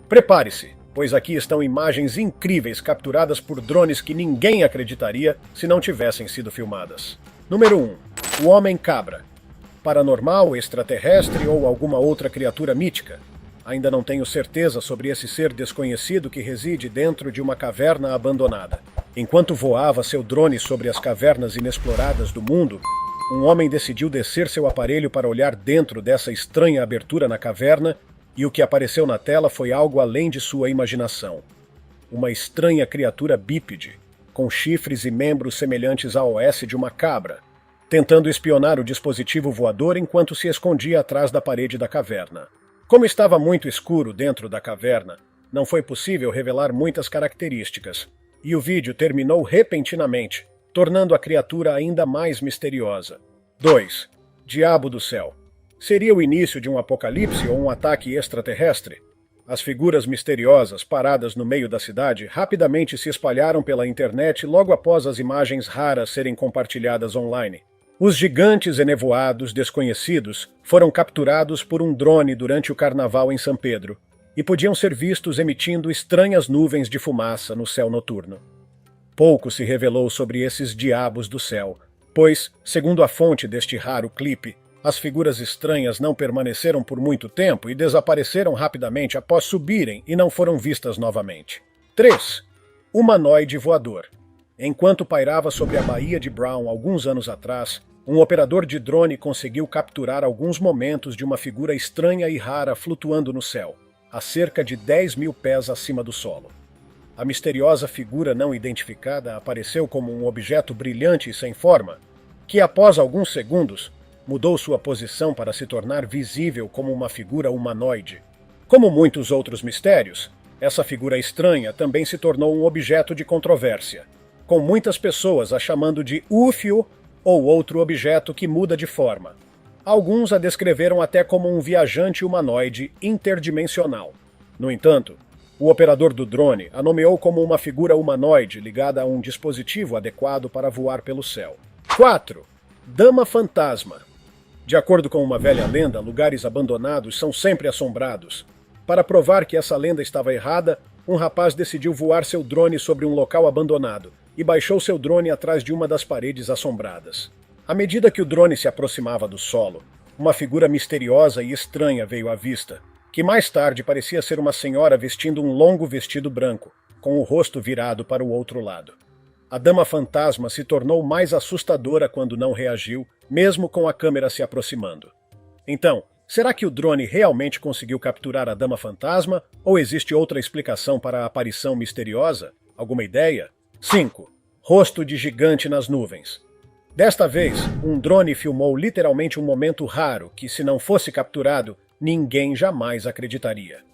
Prepare-se, pois aqui estão imagens incríveis capturadas por drones que ninguém acreditaria se não tivessem sido filmadas. Número 1. O Homem-Cabra. Paranormal, extraterrestre ou alguma outra criatura mítica? Ainda não tenho certeza sobre esse ser desconhecido que reside dentro de uma caverna abandonada. Enquanto voava seu drone sobre as cavernas inexploradas do mundo, um homem decidiu descer seu aparelho para olhar dentro dessa estranha abertura na caverna, e o que apareceu na tela foi algo além de sua imaginação. Uma estranha criatura bípede, com chifres e membros semelhantes ao osso de uma cabra, tentando espionar o dispositivo voador enquanto se escondia atrás da parede da caverna. Como estava muito escuro dentro da caverna, não foi possível revelar muitas características, e o vídeo terminou repentinamente, tornando a criatura ainda mais misteriosa. 2. Diabo do Céu. Seria o início de um apocalipse ou um ataque extraterrestre? As figuras misteriosas paradas no meio da cidade rapidamente se espalharam pela internet logo após as imagens raras serem compartilhadas online. Os gigantes enevoados desconhecidos foram capturados por um drone durante o carnaval em São Pedro e podiam ser vistos emitindo estranhas nuvens de fumaça no céu noturno. Pouco se revelou sobre esses diabos do céu, pois, segundo a fonte deste raro clipe, as figuras estranhas não permaneceram por muito tempo e desapareceram rapidamente após subirem e não foram vistas novamente. 3. Humanoide voador. Enquanto pairava sobre a Baía de Brown alguns anos atrás, um operador de drone conseguiu capturar alguns momentos de uma figura estranha e rara flutuando no céu, a cerca de 10.000 pés acima do solo. A misteriosa figura não identificada apareceu como um objeto brilhante e sem forma, que após alguns segundos mudou sua posição para se tornar visível como uma figura humanoide. Como muitos outros mistérios, essa figura estranha também se tornou um objeto de controvérsia, com muitas pessoas a chamando de UFO ou outro objeto que muda de forma. Alguns a descreveram até como um viajante humanoide interdimensional. No entanto, o operador do drone a nomeou como uma figura humanoide ligada a um dispositivo adequado para voar pelo céu. 4. Dama Fantasma. De acordo com uma velha lenda, lugares abandonados são sempre assombrados. Para provar que essa lenda estava errada, um rapaz decidiu voar seu drone sobre um local abandonado e baixou seu drone atrás de uma das paredes assombradas. À medida que o drone se aproximava do solo, uma figura misteriosa e estranha veio à vista, que mais tarde parecia ser uma senhora vestindo um longo vestido branco, com o rosto virado para o outro lado. A Dama Fantasma se tornou mais assustadora quando não reagiu, mesmo com a câmera se aproximando. Então, será que o drone realmente conseguiu capturar a Dama Fantasma, ou existe outra explicação para a aparição misteriosa? Alguma ideia? 5. Rosto de gigante nas nuvens. Desta vez, um drone filmou literalmente um momento raro que, se não fosse capturado, ninguém jamais acreditaria.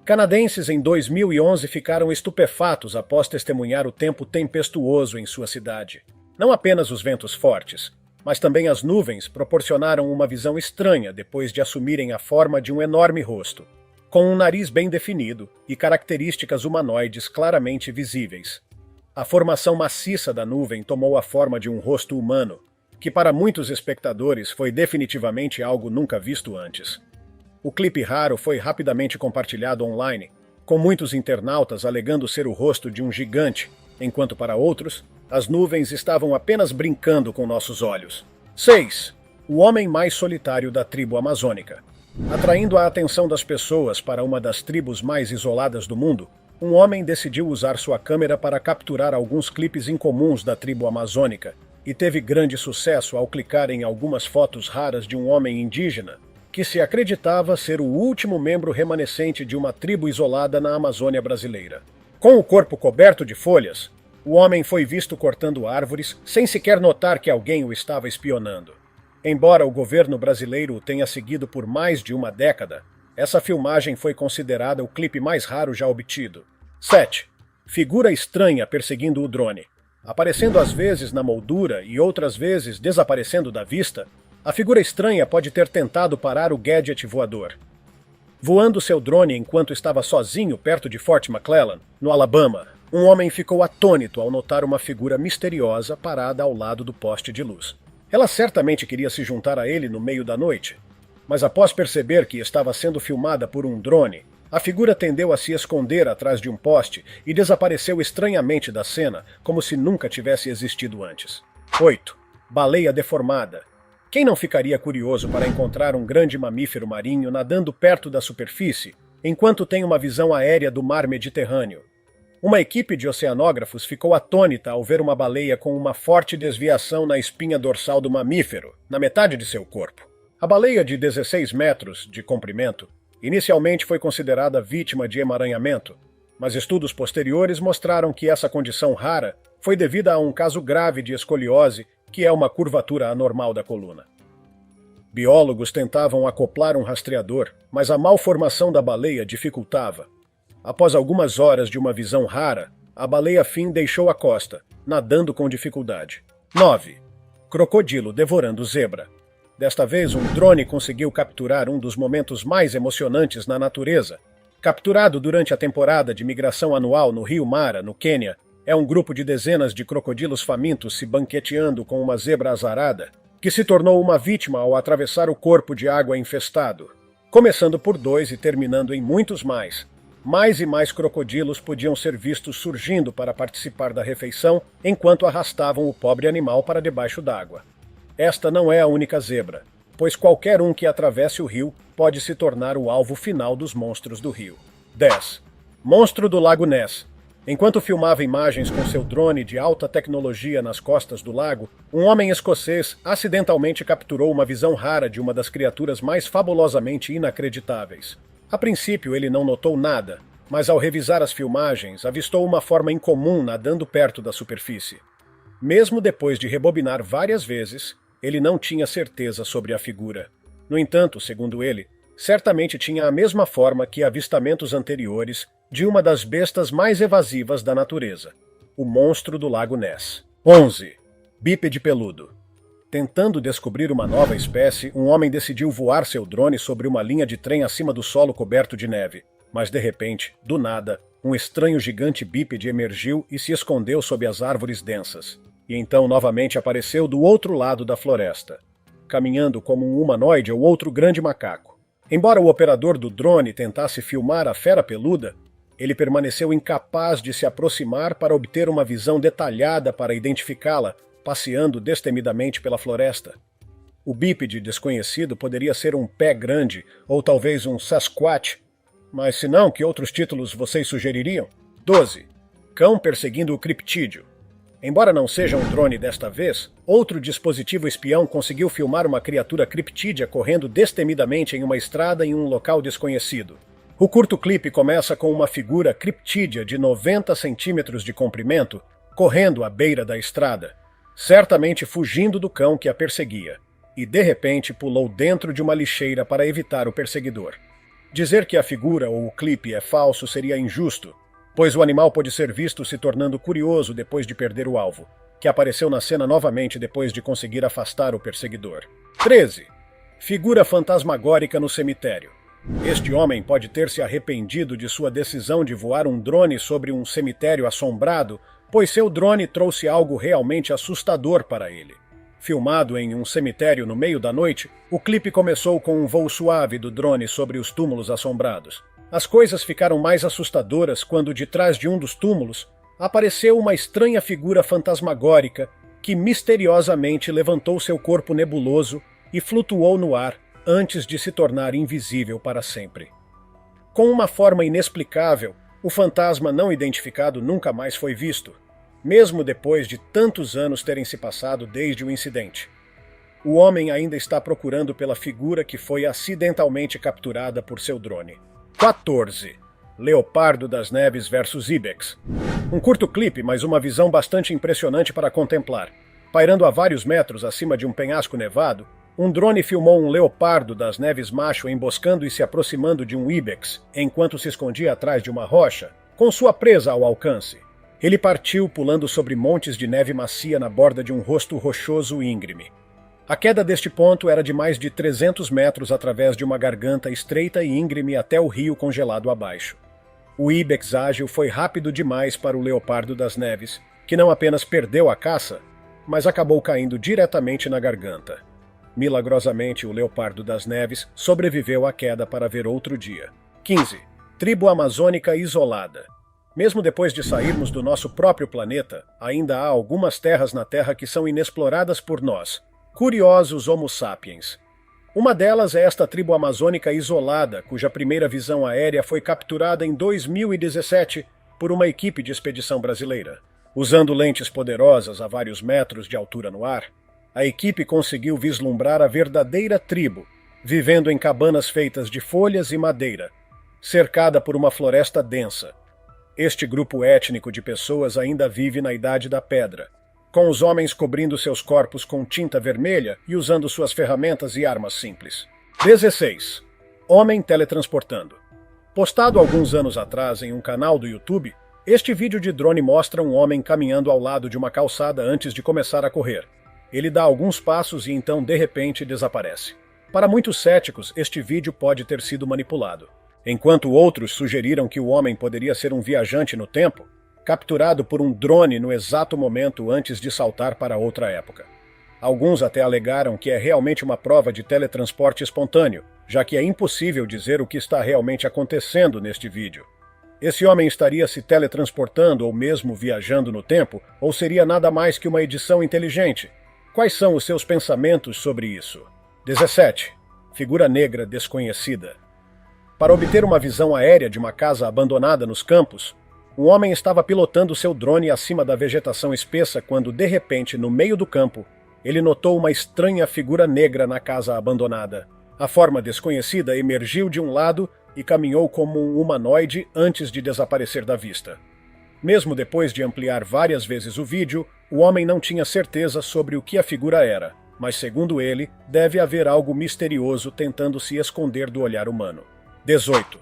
Canadenses em 2011 ficaram estupefatos após testemunhar o tempo tempestuoso em sua cidade. Não apenas os ventos fortes, mas também as nuvens proporcionaram uma visão estranha depois de assumirem a forma de um enorme rosto, com um nariz bem definido e características humanoides claramente visíveis. A formação maciça da nuvem tomou a forma de um rosto humano, que para muitos espectadores foi definitivamente algo nunca visto antes. O clipe raro foi rapidamente compartilhado online, com muitos internautas alegando ser o rosto de um gigante, enquanto para outros, as nuvens estavam apenas brincando com nossos olhos. 6. O homem mais solitário da tribo amazônica. Atraindo a atenção das pessoas para uma das tribos mais isoladas do mundo, um homem decidiu usar sua câmera para capturar alguns clipes incomuns da tribo amazônica e teve grande sucesso ao clicar em algumas fotos raras de um homem indígena que se acreditava ser o último membro remanescente de uma tribo isolada na Amazônia brasileira. Com o corpo coberto de folhas, o homem foi visto cortando árvores sem sequer notar que alguém o estava espionando. Embora o governo brasileiro o tenha seguido por mais de uma década, essa filmagem foi considerada o clipe mais raro já obtido. 7. Figura estranha perseguindo o drone. Aparecendo às vezes na moldura e outras vezes desaparecendo da vista, a figura estranha pode ter tentado parar o gadget voador. Voando seu drone enquanto estava sozinho perto de Fort McClellan, no Alabama, um homem ficou atônito ao notar uma figura misteriosa parada ao lado do poste de luz. Ela certamente queria se juntar a ele no meio da noite, mas após perceber que estava sendo filmada por um drone, A figura tendeu a se esconder atrás de um poste e desapareceu estranhamente da cena, como se nunca tivesse existido antes. 8. Baleia deformada. Quem não ficaria curioso para encontrar um grande mamífero marinho nadando perto da superfície, enquanto tem uma visão aérea do mar Mediterrâneo? Uma equipe de oceanógrafos ficou atônita ao ver uma baleia com uma forte desviação na espinha dorsal do mamífero, na metade de seu corpo. A baleia de 16 metros de comprimento inicialmente foi considerada vítima de emaranhamento, mas estudos posteriores mostraram que essa condição rara foi devida a um caso grave de escoliose, que é uma curvatura anormal da coluna. Biólogos tentavam acoplar um rastreador, mas a malformação da baleia dificultava. Após algumas horas de uma visão rara, a baleia-fim deixou a costa, nadando com dificuldade. 9. Crocodilo devorando zebra. Desta vez, um drone conseguiu capturar um dos momentos mais emocionantes na natureza. Capturado durante a temporada de migração anual no rio Mara, no Quênia, é um grupo de dezenas de crocodilos famintos se banqueteando com uma zebra azarada, que se tornou uma vítima ao atravessar o corpo de água infestado. Começando por 2 e terminando em muitos mais. Mais e mais crocodilos podiam ser vistos surgindo para participar da refeição enquanto arrastavam o pobre animal para debaixo d'água. Esta não é a única zebra, pois qualquer um que atravesse o rio pode se tornar o alvo final dos monstros do rio. 10. Monstro do Lago Ness. Enquanto filmava imagens com seu drone de alta tecnologia nas costas do lago, um homem escocês acidentalmente capturou uma visão rara de uma das criaturas mais fabulosamente inacreditáveis. A princípio ele não notou nada, mas ao revisar as filmagens avistou uma forma incomum nadando perto da superfície. Mesmo depois de rebobinar várias vezes, ele não tinha certeza sobre a figura. No entanto, segundo ele, certamente tinha a mesma forma que avistamentos anteriores de uma das bestas mais evasivas da natureza, o monstro do Lago Ness. 11. Bípede peludo. Tentando descobrir uma nova espécie, um homem decidiu voar seu drone sobre uma linha de trem acima do solo coberto de neve. Mas de repente, do nada, um estranho gigante bípede emergiu e se escondeu sob as árvores densas. E então novamente apareceu do outro lado da floresta, caminhando como um humanoide ou outro grande macaco. Embora o operador do drone tentasse filmar a fera peluda, ele permaneceu incapaz de se aproximar para obter uma visão detalhada para identificá-la, passeando destemidamente pela floresta. O bípede desconhecido poderia ser um pé grande ou talvez um Sasquatch, mas se não, que outros títulos vocês sugeririam? 12. Cão perseguindo o criptídeo. Embora não seja um drone desta vez, outro dispositivo espião conseguiu filmar uma criatura criptídea correndo destemidamente em uma estrada em um local desconhecido. O curto clipe começa com uma figura criptídea de 90 centímetros de comprimento correndo à beira da estrada, certamente fugindo do cão que a perseguia, e de repente pulou dentro de uma lixeira para evitar o perseguidor. Dizer que a figura ou o clipe é falso seria injusto, pois o animal pode ser visto se tornando curioso depois de perder o alvo, que apareceu na cena novamente depois de conseguir afastar o perseguidor. 13. Figura fantasmagórica no cemitério. Este homem pode ter se arrependido de sua decisão de voar um drone sobre um cemitério assombrado, pois seu drone trouxe algo realmente assustador para ele. Filmado em um cemitério no meio da noite, o clipe começou com um voo suave do drone sobre os túmulos assombrados. As coisas ficaram mais assustadoras quando, de trás de um dos túmulos, apareceu uma estranha figura fantasmagórica que misteriosamente levantou seu corpo nebuloso e flutuou no ar antes de se tornar invisível para sempre. Com uma forma inexplicável, o fantasma não identificado nunca mais foi visto, mesmo depois de tantos anos terem se passado desde o incidente. O homem ainda está procurando pela figura que foi acidentalmente capturada por seu drone. 14. Leopardo das Neves vs Ibex. Um curto clipe, mas uma visão bastante impressionante para contemplar. Pairando a vários metros acima de um penhasco nevado, um drone filmou um leopardo das neves macho emboscando e se aproximando de um ibex, enquanto se escondia atrás de uma rocha, com sua presa ao alcance. Ele partiu pulando sobre montes de neve macia na borda de um rosto rochoso e íngreme. A queda deste ponto era de mais de 300 metros através de uma garganta estreita e íngreme até o rio congelado abaixo. O ibex ágil foi rápido demais para o leopardo das neves, que não apenas perdeu a caça, mas acabou caindo diretamente na garganta. Milagrosamente, o leopardo das neves sobreviveu à queda para ver outro dia. 15. Tribo amazônica isolada. Mesmo depois de sairmos do nosso próprio planeta, ainda há algumas terras na Terra que são inexploradas por nós, curiosos Homo sapiens. Uma delas é esta tribo amazônica isolada, cuja primeira visão aérea foi capturada em 2017 por uma equipe de expedição brasileira. Usando lentes poderosas a vários metros de altura no ar, a equipe conseguiu vislumbrar a verdadeira tribo, vivendo em cabanas feitas de folhas e madeira, cercada por uma floresta densa. Este grupo étnico de pessoas ainda vive na Idade da Pedra, com os homens cobrindo seus corpos com tinta vermelha e usando suas ferramentas e armas simples. 16. Homem teletransportando. Postado alguns anos atrás em um canal do YouTube, este vídeo de drone mostra um homem caminhando ao lado de uma calçada antes de começar a correr. Ele dá alguns passos e então, de repente, desaparece. Para muitos céticos, este vídeo pode ter sido manipulado, enquanto outros sugeriram que o homem poderia ser um viajante no tempo, capturado por um drone no exato momento antes de saltar para outra época. Alguns até alegaram que é realmente uma prova de teletransporte espontâneo, já que é impossível dizer o que está realmente acontecendo neste vídeo. Esse homem estaria se teletransportando ou mesmo viajando no tempo, ou seria nada mais que uma edição inteligente? Quais são os seus pensamentos sobre isso? 17. Figura negra desconhecida. Para obter uma visão aérea de uma casa abandonada nos campos, um homem estava pilotando seu drone acima da vegetação espessa quando, de repente, no meio do campo, ele notou uma estranha figura negra na casa abandonada. A forma desconhecida emergiu de um lado e caminhou como um humanoide antes de desaparecer da vista. Mesmo depois de ampliar várias vezes o vídeo, o homem não tinha certeza sobre o que a figura era, mas, segundo ele, deve haver algo misterioso tentando se esconder do olhar humano. 18.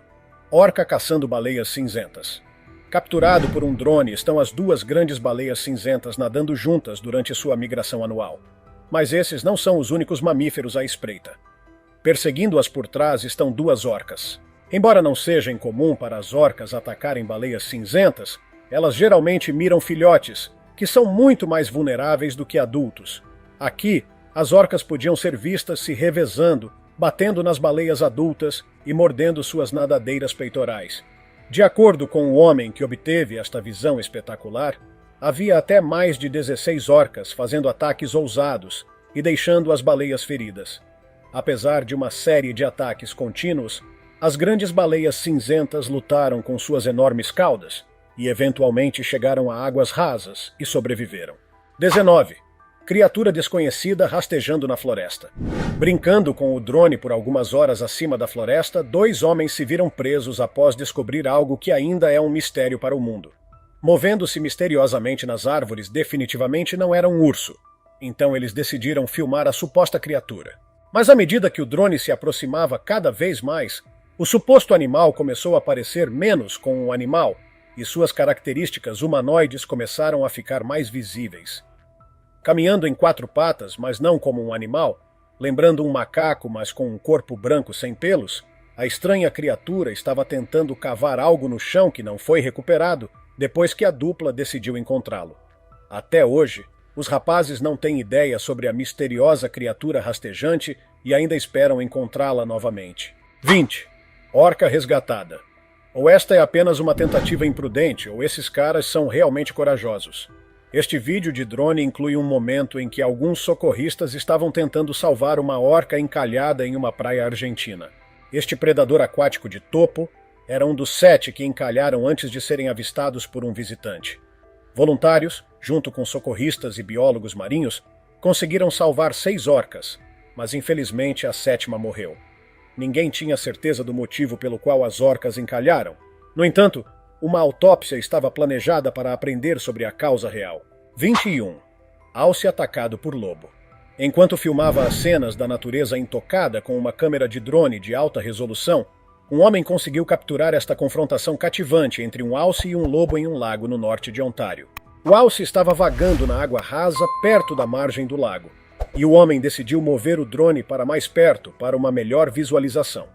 Orca caçando baleias cinzentas. Capturado por um drone estão as duas grandes baleias cinzentas nadando juntas durante sua migração anual. Mas esses não são os únicos mamíferos à espreita. Perseguindo-as por trás estão duas orcas. Embora não seja incomum para as orcas atacarem baleias cinzentas, elas geralmente miram filhotes, que são muito mais vulneráveis do que adultos. Aqui, as orcas podiam ser vistas se revezando, batendo nas baleias adultas e mordendo suas nadadeiras peitorais. De acordo com o homem que obteve esta visão espetacular, havia até mais de 16 orcas fazendo ataques ousados e deixando as baleias feridas. Apesar de uma série de ataques contínuos, as grandes baleias cinzentas lutaram com suas enormes caudas e eventualmente chegaram a águas rasas e sobreviveram. 19. Criatura desconhecida rastejando na floresta. Brincando com o drone por algumas horas acima da floresta, dois homens se viram presos após descobrir algo que ainda é um mistério para o mundo. Movendo-se misteriosamente nas árvores, definitivamente não era um urso. Então eles decidiram filmar a suposta criatura. Mas à medida que o drone se aproximava cada vez mais, o suposto animal começou a parecer menos com um animal e suas características humanoides começaram a ficar mais visíveis. Caminhando em quatro patas, mas não como um animal, lembrando um macaco, mas com um corpo branco sem pelos, a estranha criatura estava tentando cavar algo no chão que não foi recuperado depois que a dupla decidiu encontrá-lo. Até hoje, os rapazes não têm ideia sobre a misteriosa criatura rastejante e ainda esperam encontrá-la novamente. 20. Orca resgatada. Ou esta é apenas uma tentativa imprudente, ou esses caras são realmente corajosos. Este vídeo de drone inclui um momento em que alguns socorristas estavam tentando salvar uma orca encalhada em uma praia argentina. Este predador aquático de topo era um dos 7 que encalharam antes de serem avistados por um visitante. Voluntários, junto com socorristas e biólogos marinhos, conseguiram salvar 6 orcas, mas infelizmente a 7ª morreu. Ninguém tinha certeza do motivo pelo qual as orcas encalharam. No entanto, uma autópsia estava planejada para aprender sobre a causa real. 21. Alce atacado por lobo. Enquanto filmava as cenas da natureza intocada com uma câmera de drone de alta resolução, um homem conseguiu capturar esta confrontação cativante entre um alce e um lobo em um lago no norte de Ontário. O alce estava vagando na água rasa perto da margem do lago, e o homem decidiu mover o drone para mais perto para uma melhor visualização.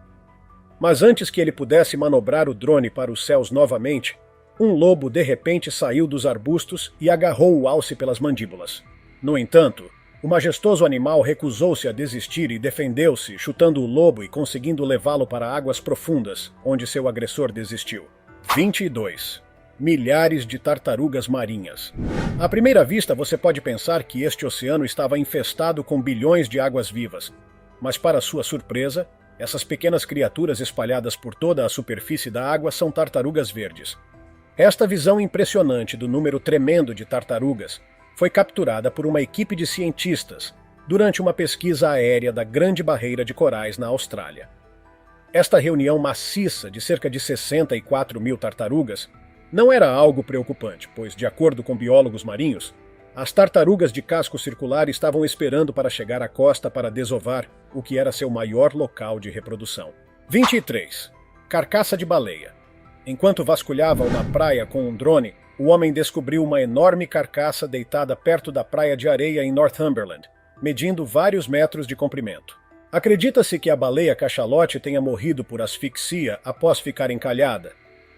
Mas antes que ele pudesse manobrar o drone para os céus novamente, um lobo de repente saiu dos arbustos e agarrou o alce pelas mandíbulas. No entanto, O majestoso animal recusou-se a desistir e defendeu-se, chutando o lobo e conseguindo levá-lo para águas profundas, onde seu agressor desistiu. 22. Milhares de tartarugas marinhas. À primeira vista, você pode pensar que este oceano estava infestado com bilhões de águas-vivas, mas para sua surpresa, essas pequenas criaturas espalhadas por toda a superfície da água são tartarugas verdes. Esta visão impressionante do número tremendo de tartarugas foi capturada por uma equipe de cientistas durante uma pesquisa aérea da Grande Barreira de Corais na Austrália. Esta reunião maciça de cerca de 64 mil tartarugas não era algo preocupante, pois, de acordo com biólogos marinhos, as tartarugas de casco circular estavam esperando para chegar à costa para desovar o que era seu maior local de reprodução. 23. Carcaça de baleia. Enquanto vasculhava uma praia com um drone, o homem descobriu uma enorme carcaça deitada perto da praia de areia em Northumberland, medindo vários metros de comprimento. Acredita-se que a baleia cachalote tenha morrido por asfixia após ficar encalhada,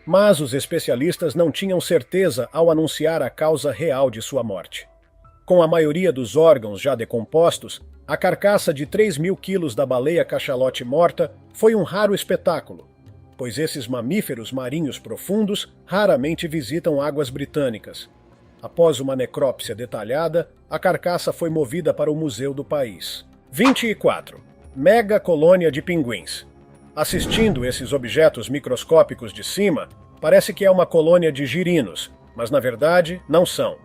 mas os especialistas não tinham certeza ao anunciar a causa real de sua morte. Com a maioria dos órgãos já decompostos, a carcaça de 3.000 quilos da baleia cachalote morta foi um raro espetáculo, pois esses mamíferos marinhos profundos raramente visitam águas britânicas. Após uma necrópsia detalhada, a carcaça foi movida para o museu do país. 24. Mega colônia de pinguins. Assistindo esses objetos microscópicos de cima, parece que é uma colônia de girinos, mas na verdade não são.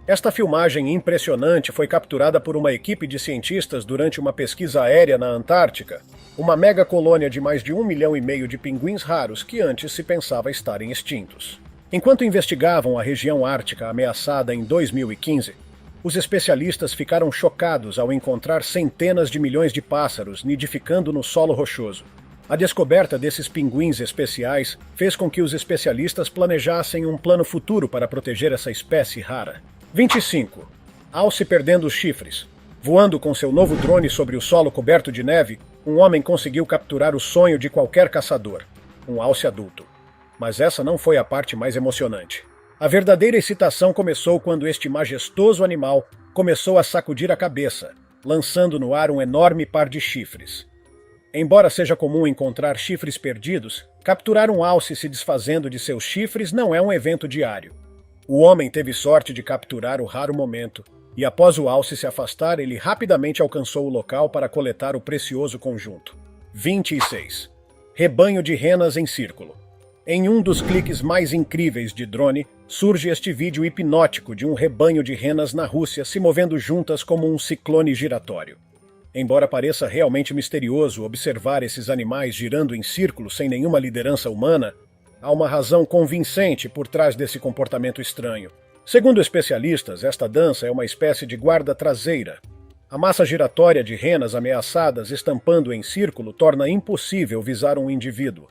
Esta filmagem impressionante foi capturada por uma equipe de cientistas durante uma pesquisa aérea na Antártica, uma mega colônia de mais de 1,5 milhão de pinguins raros que antes se pensava estarem extintos. Enquanto investigavam a região ártica ameaçada em 2015, os especialistas ficaram chocados ao encontrar centenas de milhões de pássaros nidificando no solo rochoso. A descoberta desses pinguins especiais fez com que os especialistas planejassem um plano futuro para proteger essa espécie rara. 25. Alce perdendo os chifres. Voando com seu novo drone sobre o solo coberto de neve, um homem conseguiu capturar o sonho de qualquer caçador, um alce adulto. Mas essa não foi a parte mais emocionante. A verdadeira excitação começou quando este majestoso animal começou a sacudir a cabeça, lançando no ar um enorme par de chifres. Embora seja comum encontrar chifres perdidos, capturar um alce se desfazendo de seus chifres não é um evento diário. O homem teve sorte de capturar o raro momento, e após o alce se afastar, ele rapidamente alcançou o local para coletar o precioso conjunto. 26. Rebanho de renas em círculo. Em um dos cliques mais incríveis de drone, surge este vídeo hipnótico de um rebanho de renas na Rússia se movendo juntas como um ciclone giratório. Embora pareça realmente misterioso observar esses animais girando em círculo sem nenhuma liderança humana, há uma razão convincente por trás desse comportamento estranho. Segundo especialistas, esta dança é uma espécie de guarda traseira. A massa giratória de renas ameaçadas estampando em círculo torna impossível visar um indivíduo.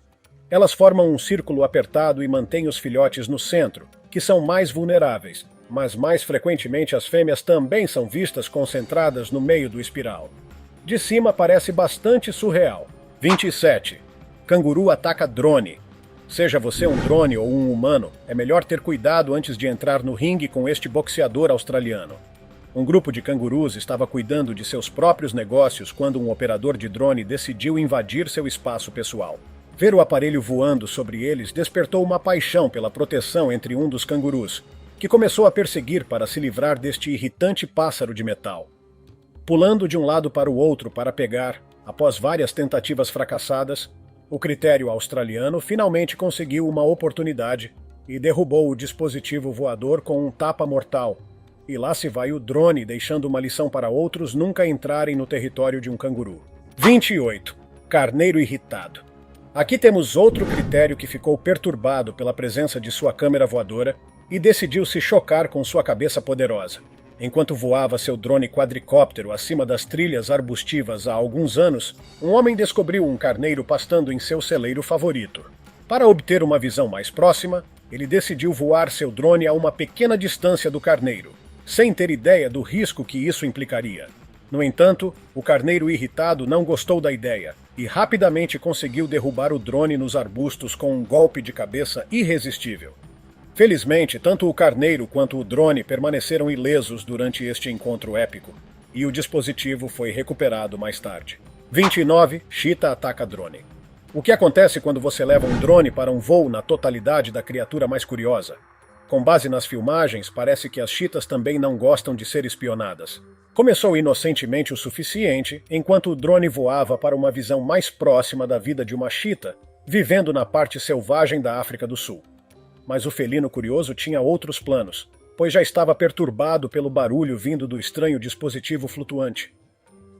Elas formam um círculo apertado e mantêm os filhotes no centro, que são mais vulneráveis, mas mais frequentemente as fêmeas também são vistas concentradas no meio do espiral. De cima parece bastante surreal. 27. Canguru ataca drone. Seja você um drone ou um humano, é melhor ter cuidado antes de entrar no ringue com este boxeador australiano. Um grupo de cangurus estava cuidando de seus próprios negócios quando um operador de drone decidiu invadir seu espaço pessoal. Ver o aparelho voando sobre eles despertou uma paixão pela proteção entre um dos cangurus, que começou a perseguir para se livrar deste irritante pássaro de metal. Pulando de um lado para o outro para pegar, após várias tentativas fracassadas, o critério australiano finalmente conseguiu uma oportunidade e derrubou o dispositivo voador com um tapa mortal. E lá se vai o drone, deixando uma lição para outros nunca entrarem no território de um canguru. 28. Carneiro irritado. Aqui temos outro critério que ficou perturbado pela presença de sua câmera voadora e decidiu se chocar com sua cabeça poderosa. Enquanto voava seu drone quadricóptero acima das trilhas arbustivas há alguns anos, um homem descobriu um carneiro pastando em seu celeiro favorito. Para obter uma visão mais próxima, ele decidiu voar seu drone a uma pequena distância do carneiro, sem ter ideia do risco que isso implicaria. No entanto, o carneiro irritado não gostou da ideia e rapidamente conseguiu derrubar o drone nos arbustos com um golpe de cabeça irresistível. Felizmente, tanto o carneiro quanto o drone permaneceram ilesos durante este encontro épico. e o dispositivo foi recuperado mais tarde. 29. Cheetah ataca drone. O que acontece quando você leva um drone para um voo na totalidade da criatura mais curiosa? Com base nas filmagens, parece que as cheetahs também não gostam de ser espionadas. Começou inocentemente o suficiente, enquanto o drone voava para uma visão mais próxima da vida de uma cheetah, vivendo na parte selvagem da África do Sul. Mas o felino curioso tinha outros planos, pois já estava perturbado pelo barulho vindo do estranho dispositivo flutuante.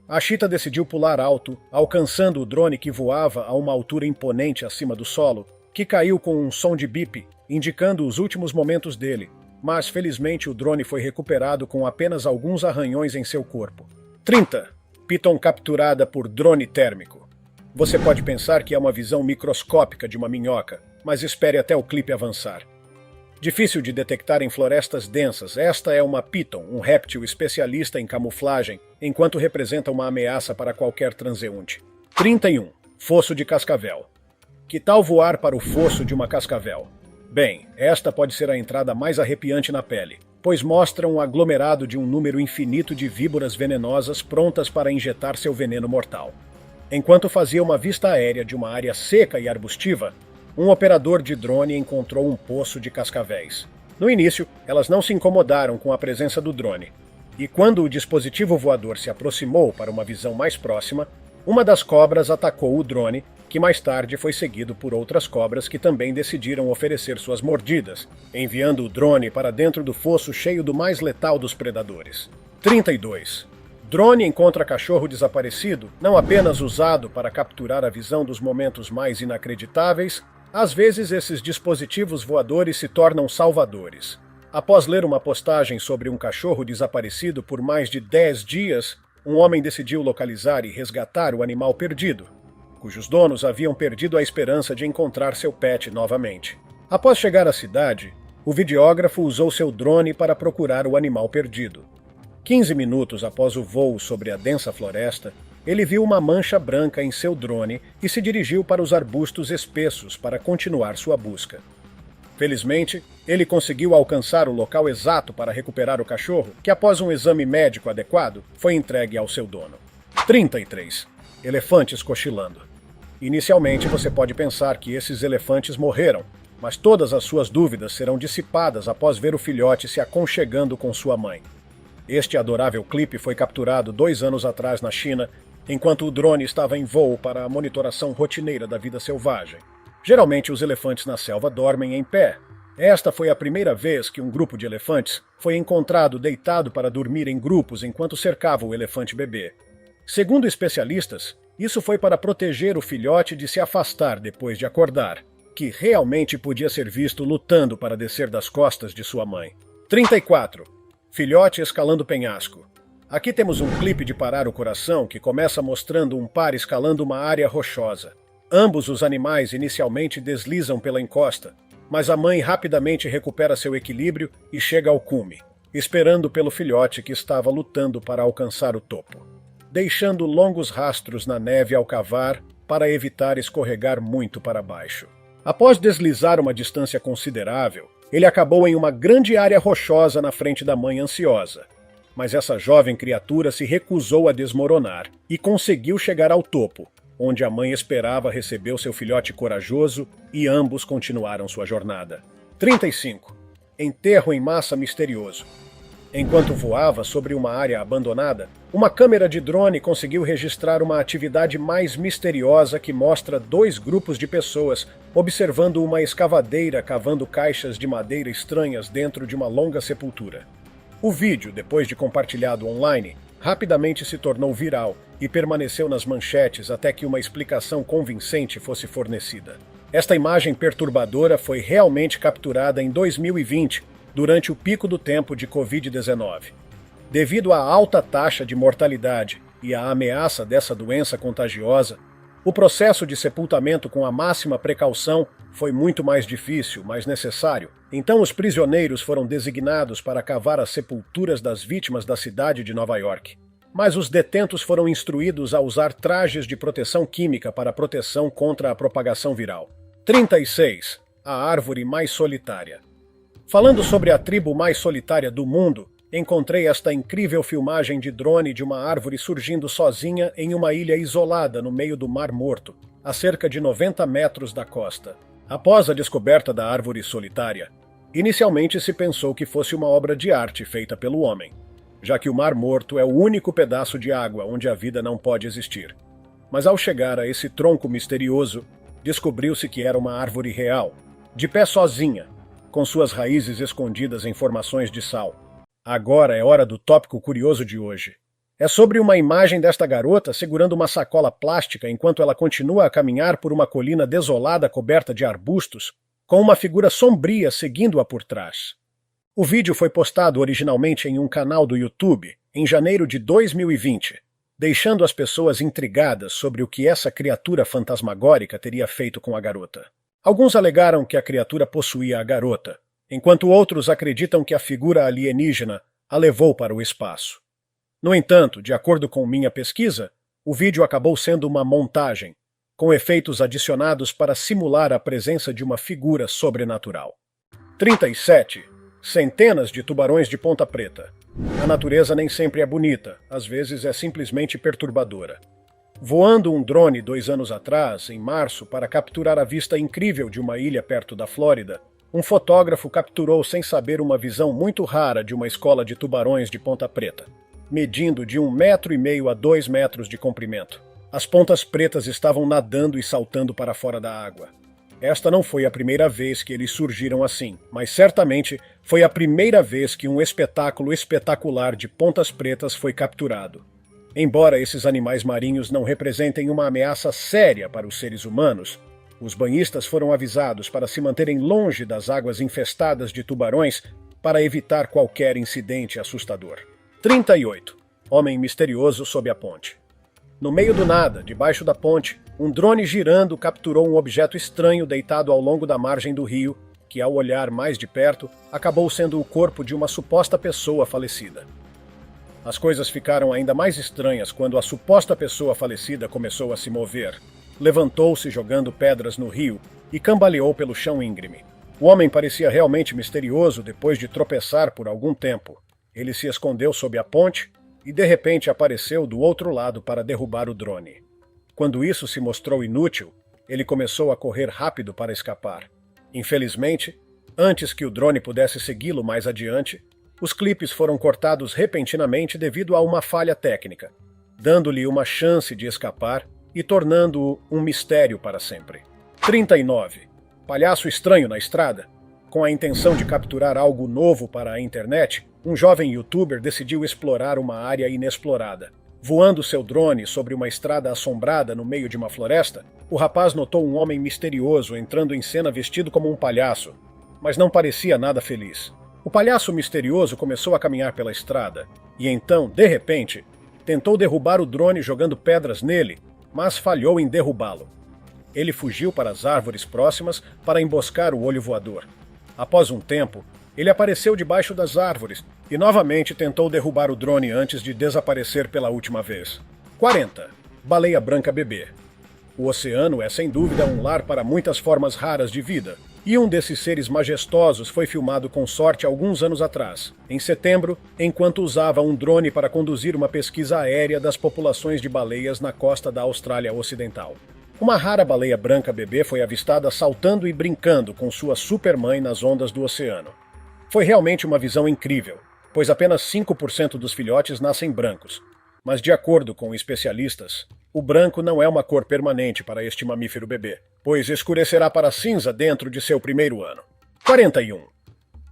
A cheetah decidiu pular alto, alcançando o drone que voava a uma altura imponente acima do solo, que caiu com um som de bip, indicando os últimos momentos dele, mas felizmente o drone foi recuperado com apenas alguns arranhões em seu corpo. 30. Piton capturada por drone térmico. Você pode pensar que é uma visão microscópica de uma minhoca, mas espere até o clipe avançar. Difícil de detectar em florestas densas, esta é uma piton, um réptil especialista em camuflagem, enquanto representa uma ameaça para qualquer transeunte. 31. Fosso de cascavel. Que tal voar para o fosso de uma cascavel? Bem, esta pode ser a entrada mais arrepiante na pele, pois mostra um aglomerado de um número infinito de víboras venenosas prontas para injetar seu veneno mortal. Enquanto fazia uma vista aérea de uma área seca e arbustiva, um operador de drone encontrou um poço de cascavéis. No início, elas não se incomodaram com a presença do drone, e quando o dispositivo voador se aproximou para uma visão mais próxima, uma das cobras atacou o drone, que mais tarde foi seguido por outras cobras que também decidiram oferecer suas mordidas, enviando o drone para dentro do fosso cheio do mais letal dos predadores. 32. Drone encontra cachorro desaparecido, não apenas usado para capturar a visão dos momentos mais inacreditáveis. Às vezes, esses dispositivos voadores se tornam salvadores. Após ler uma postagem sobre um cachorro desaparecido por mais de 10 dias, um homem decidiu localizar e resgatar o animal perdido, cujos donos haviam perdido a esperança de encontrar seu pet novamente. Após chegar à cidade, o videógrafo usou seu drone para procurar o animal perdido. 15 minutos após o voo sobre a densa floresta, ele viu uma mancha branca em seu drone e se dirigiu para os arbustos espessos para continuar sua busca. Felizmente, ele conseguiu alcançar o local exato para recuperar o cachorro, que após um exame médico adequado, foi entregue ao seu dono. 33. Elefantes cochilando. Inicialmente você pode pensar que esses elefantes morreram, mas todas as suas dúvidas serão dissipadas após ver o filhote se aconchegando com sua mãe. Este adorável clipe foi capturado 2 anos atrás na China, enquanto o drone estava em voo para a monitoração rotineira da vida selvagem. Geralmente os elefantes na selva dormem em pé. Esta foi a primeira vez que um grupo de elefantes foi encontrado deitado para dormir em grupos enquanto cercava o elefante bebê. Segundo especialistas, isso foi para proteger o filhote de se afastar depois de acordar, que realmente podia ser visto lutando para descer das costas de sua mãe. 34. Filhote escalando penhasco. Aqui temos um clipe de parar o coração que começa mostrando um par escalando uma área rochosa. Ambos os animais inicialmente deslizam pela encosta, mas a mãe rapidamente recupera seu equilíbrio e chega ao cume, esperando pelo filhote que estava lutando para alcançar o topo, deixando longos rastros na neve ao cavar para evitar escorregar muito para baixo. Após deslizar uma distância considerável, ele acabou em uma grande área rochosa na frente da mãe ansiosa. Mas essa jovem criatura se recusou a desmoronar e conseguiu chegar ao topo, onde a mãe esperava receber o seu filhote corajoso, e ambos continuaram sua jornada. 35. Enterro em massa misterioso. Enquanto voava sobre uma área abandonada, uma câmera de drone conseguiu registrar uma atividade mais misteriosa que mostra 2 grupos de pessoas observando uma escavadeira cavando caixas de madeira estranhas dentro de uma longa sepultura. O vídeo, depois de compartilhado online, rapidamente se tornou viral e permaneceu nas manchetes até que uma explicação convincente fosse fornecida. Esta imagem perturbadora foi realmente capturada em 2020, durante o pico do tempo de Covid-19. Devido à alta taxa de mortalidade e à ameaça dessa doença contagiosa, o processo de sepultamento com a máxima precaução foi muito mais difícil, mas necessário. Então os prisioneiros foram designados para cavar as sepulturas das vítimas da cidade de Nova York. Mas os detentos foram instruídos a usar trajes de proteção química para proteção contra a propagação viral. 36. A árvore mais solitária. Falando sobre a tribo mais solitária do mundo, encontrei esta incrível filmagem de drone de uma árvore surgindo sozinha em uma ilha isolada no meio do Mar Morto, a cerca de 90 metros da costa. Após a descoberta da árvore solitária, inicialmente se pensou que fosse uma obra de arte feita pelo homem, já que o Mar Morto é o único pedaço de água onde a vida não pode existir. Mas ao chegar a esse tronco misterioso, descobriu-se que era uma árvore real, de pé sozinha, com suas raízes escondidas em formações de sal. Agora é hora do tópico curioso de hoje. É sobre uma imagem desta garota segurando uma sacola plástica enquanto ela continua a caminhar por uma colina desolada coberta de arbustos, com uma figura sombria seguindo-a por trás. O vídeo foi postado originalmente em um canal do YouTube em janeiro de 2020, deixando as pessoas intrigadas sobre o que essa criatura fantasmagórica teria feito com a garota. Alguns alegaram que a criatura possuía a garota, enquanto outros acreditam que a figura alienígena a levou para o espaço. No entanto, de acordo com minha pesquisa, o vídeo acabou sendo uma montagem, com efeitos adicionados para simular a presença de uma figura sobrenatural. 37. Centenas de tubarões de ponta preta. A natureza nem sempre é bonita, às vezes é simplesmente perturbadora. Voando um drone 2 anos atrás, em março, para capturar a vista incrível de uma ilha perto da Flórida, um fotógrafo capturou sem saber uma visão muito rara de uma escola de tubarões de ponta preta, medindo de 1,5 metro a 2 metros de comprimento. As pontas pretas estavam nadando e saltando para fora da água. Esta não foi a primeira vez que eles surgiram assim, mas certamente foi a primeira vez que um espetáculo espetacular de pontas pretas foi capturado. Embora esses animais marinhos não representem uma ameaça séria para os seres humanos, os banhistas foram avisados para se manterem longe das águas infestadas de tubarões para evitar qualquer incidente assustador. 38. Homem misterioso sob a ponte. No meio do nada, debaixo da ponte, um drone girando capturou um objeto estranho deitado ao longo da margem do rio, que ao olhar mais de perto, acabou sendo o corpo de uma suposta pessoa falecida. As coisas ficaram ainda mais estranhas quando a suposta pessoa falecida começou a se mover. Levantou-se jogando pedras no rio e cambaleou pelo chão íngreme. O homem parecia realmente misterioso depois de tropeçar por algum tempo. Ele se escondeu sob a ponte e de repente apareceu do outro lado para derrubar o drone. Quando isso se mostrou inútil, ele começou a correr rápido para escapar. Infelizmente, antes que o drone pudesse segui-lo mais adiante, os clipes foram cortados repentinamente devido a uma falha técnica, dando-lhe uma chance de escapar e tornando-o um mistério para sempre. 39. Palhaço estranho na estrada. Com a intenção de capturar algo novo para a internet, um jovem youtuber decidiu explorar uma área inexplorada. Voando seu drone sobre uma estrada assombrada no meio de uma floresta, o rapaz notou um homem misterioso entrando em cena vestido como um palhaço, mas não parecia nada feliz. O palhaço misterioso começou a caminhar pela estrada, e então, de repente, tentou derrubar o drone jogando pedras nele, mas falhou em derrubá-lo. Ele fugiu para as árvores próximas para emboscar o olho voador. Após um tempo, ele apareceu debaixo das árvores e novamente tentou derrubar o drone antes de desaparecer pela última vez. 40. Baleia branca bebê. O oceano é sem dúvida um lar para muitas formas raras de vida, e um desses seres majestosos foi filmado com sorte alguns anos atrás, em setembro, enquanto usava um drone para conduzir uma pesquisa aérea das populações de baleias na costa da Austrália Ocidental. Uma rara baleia branca bebê foi avistada saltando e brincando com sua supermãe nas ondas do oceano. Foi realmente uma visão incrível, pois apenas 5% dos filhotes nascem brancos. Mas de acordo com especialistas, o branco não é uma cor permanente para este mamífero bebê, pois escurecerá para cinza dentro de seu primeiro ano. 41.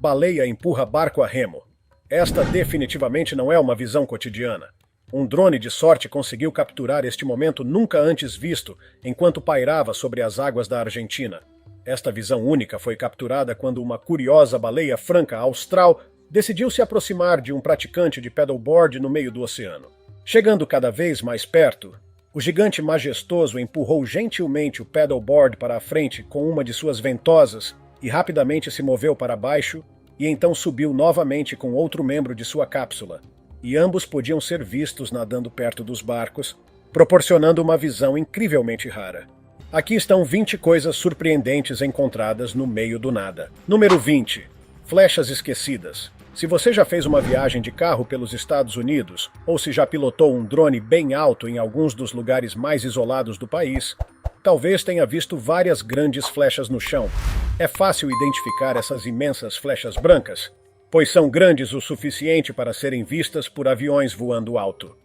Baleia empurra barco a remo. Esta definitivamente não é uma visão cotidiana. Um drone de sorte conseguiu capturar este momento nunca antes visto enquanto pairava sobre as águas da Argentina. Esta visão única foi capturada quando uma curiosa baleia franca austral decidiu se aproximar de um praticante de paddleboard no meio do oceano. Chegando cada vez mais perto, o gigante majestoso empurrou gentilmente o paddleboard para a frente com uma de suas ventosas e rapidamente se moveu para baixo e então subiu novamente com outro membro de sua cápsula, e ambos podiam ser vistos nadando perto dos barcos, proporcionando uma visão incrivelmente rara. Aqui estão 20 coisas surpreendentes encontradas no meio do nada. Número 20. Flechas esquecidas. Se você já fez uma viagem de carro pelos Estados Unidos, ou se já pilotou um drone bem alto em alguns dos lugares mais isolados do país, talvez tenha visto várias grandes flechas no chão. É fácil identificar essas imensas flechas brancas, pois são grandes o suficiente para serem vistas por aviões voando alto.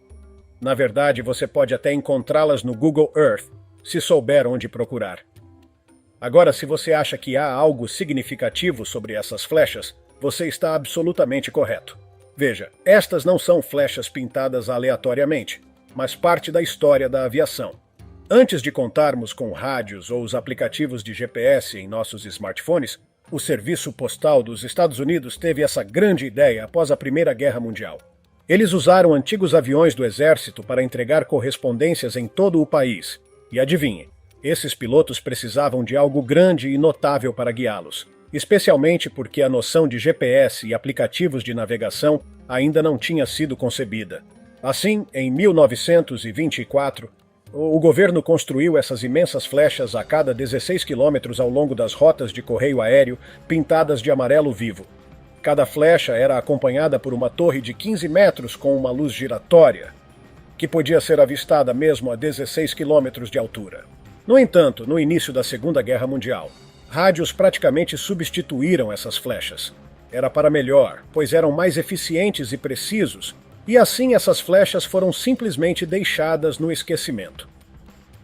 Na verdade, você pode até encontrá-las no Google Earth, se souber onde procurar. Agora, se você acha que há algo significativo sobre essas flechas, você está absolutamente correto. Veja, estas não são flechas pintadas aleatoriamente, mas parte da história da aviação. Antes de contarmos com rádios ou os aplicativos de GPS em nossos smartphones, o Serviço Postal dos Estados Unidos teve essa grande ideia após a Primeira Guerra Mundial. Eles usaram antigos aviões do exército para entregar correspondências em todo o país. E adivinhe, esses pilotos precisavam de algo grande e notável para guiá-los, especialmente porque a noção de GPS e aplicativos de navegação ainda não tinha sido concebida. Assim, em 1924, o governo construiu essas imensas flechas a cada 16 quilômetros ao longo das rotas de correio aéreo, pintadas de amarelo vivo. Cada flecha era acompanhada por uma torre de 15 metros com uma luz giratória, que podia ser avistada mesmo a 16 quilômetros de altura. No entanto, no início da Segunda Guerra Mundial, rádios praticamente substituíram essas flechas. Era para melhor, pois eram mais eficientes e precisos, e assim essas flechas foram simplesmente deixadas no esquecimento.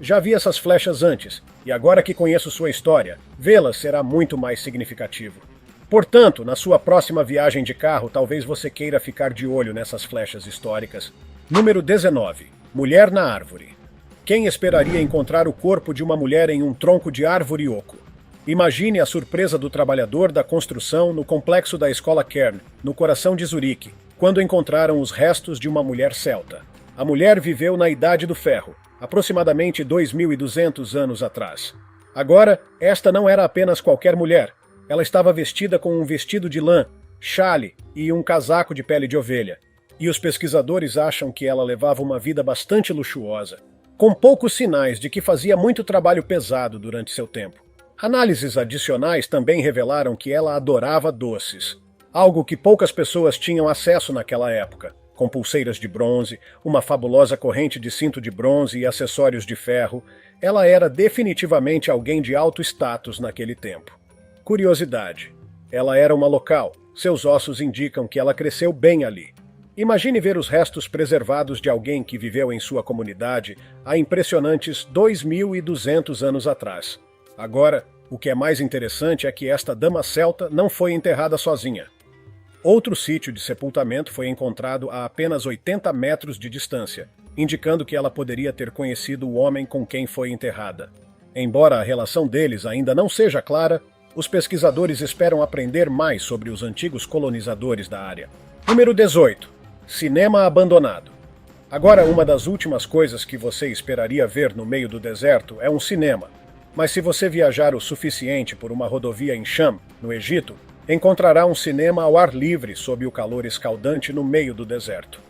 Já vi essas flechas antes, e agora que conheço sua história, vê-las será muito mais significativo. Portanto, na sua próxima viagem de carro, talvez você queira ficar de olho nessas flechas históricas. Número 19. Mulher na árvore. Quem esperaria encontrar o corpo de uma mulher em um tronco de árvore oco? Imagine a surpresa do trabalhador da construção no complexo da escola Kern, no coração de Zurique, quando encontraram os restos de uma mulher celta. A mulher viveu na Idade do Ferro, aproximadamente 2.200 anos atrás. Agora, esta não era apenas qualquer mulher. Ela estava vestida com um vestido de lã, chale e um casaco de pele de ovelha. E os pesquisadores acham que ela levava uma vida bastante luxuosa, com poucos sinais de que fazia muito trabalho pesado durante seu tempo. Análises adicionais também revelaram que ela adorava doces, algo que poucas pessoas tinham acesso naquela época, com pulseiras de bronze, uma fabulosa corrente de cinto de bronze e acessórios de ferro. Ela era definitivamente alguém de alto status naquele tempo. Curiosidade: ela era uma local. Seus ossos indicam que ela cresceu bem ali. Imagine ver os restos preservados de alguém que viveu em sua comunidade há impressionantes 2.200 anos atrás. Agora, o que é mais interessante é que esta dama celta não foi enterrada sozinha. Outro sítio de sepultamento foi encontrado a apenas 80 metros de distância, indicando que ela poderia ter conhecido o homem com quem foi enterrada. Embora a relação deles ainda não seja clara, os pesquisadores esperam aprender mais sobre os antigos colonizadores da área. Número 18. Cinema abandonado. Agora, uma das últimas coisas que você esperaria ver no meio do deserto é um cinema. Mas se você viajar o suficiente por uma rodovia em Sham, no Egito, encontrará um cinema ao ar livre sob o calor escaldante no meio do deserto.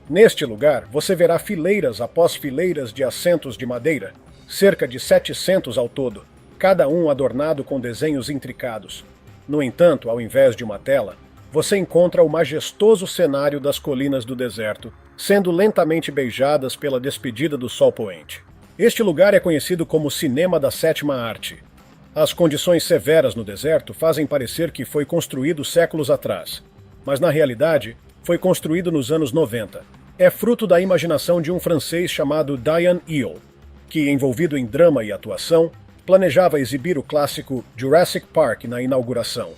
Neste lugar, você verá fileiras após fileiras de assentos de madeira, cerca de 700 ao todo, cada um adornado com desenhos intricados. No entanto, ao invés de uma tela, você encontra o majestoso cenário das colinas do deserto, sendo lentamente beijadas pela despedida do sol poente. Este lugar é conhecido como Cinema da Sétima Arte. As condições severas no deserto fazem parecer que foi construído séculos atrás, mas na realidade foi construído nos anos 90. É fruto da imaginação de um francês chamado Diane Eel, que, envolvido em drama e atuação, planejava exibir o clássico Jurassic Park na inauguração.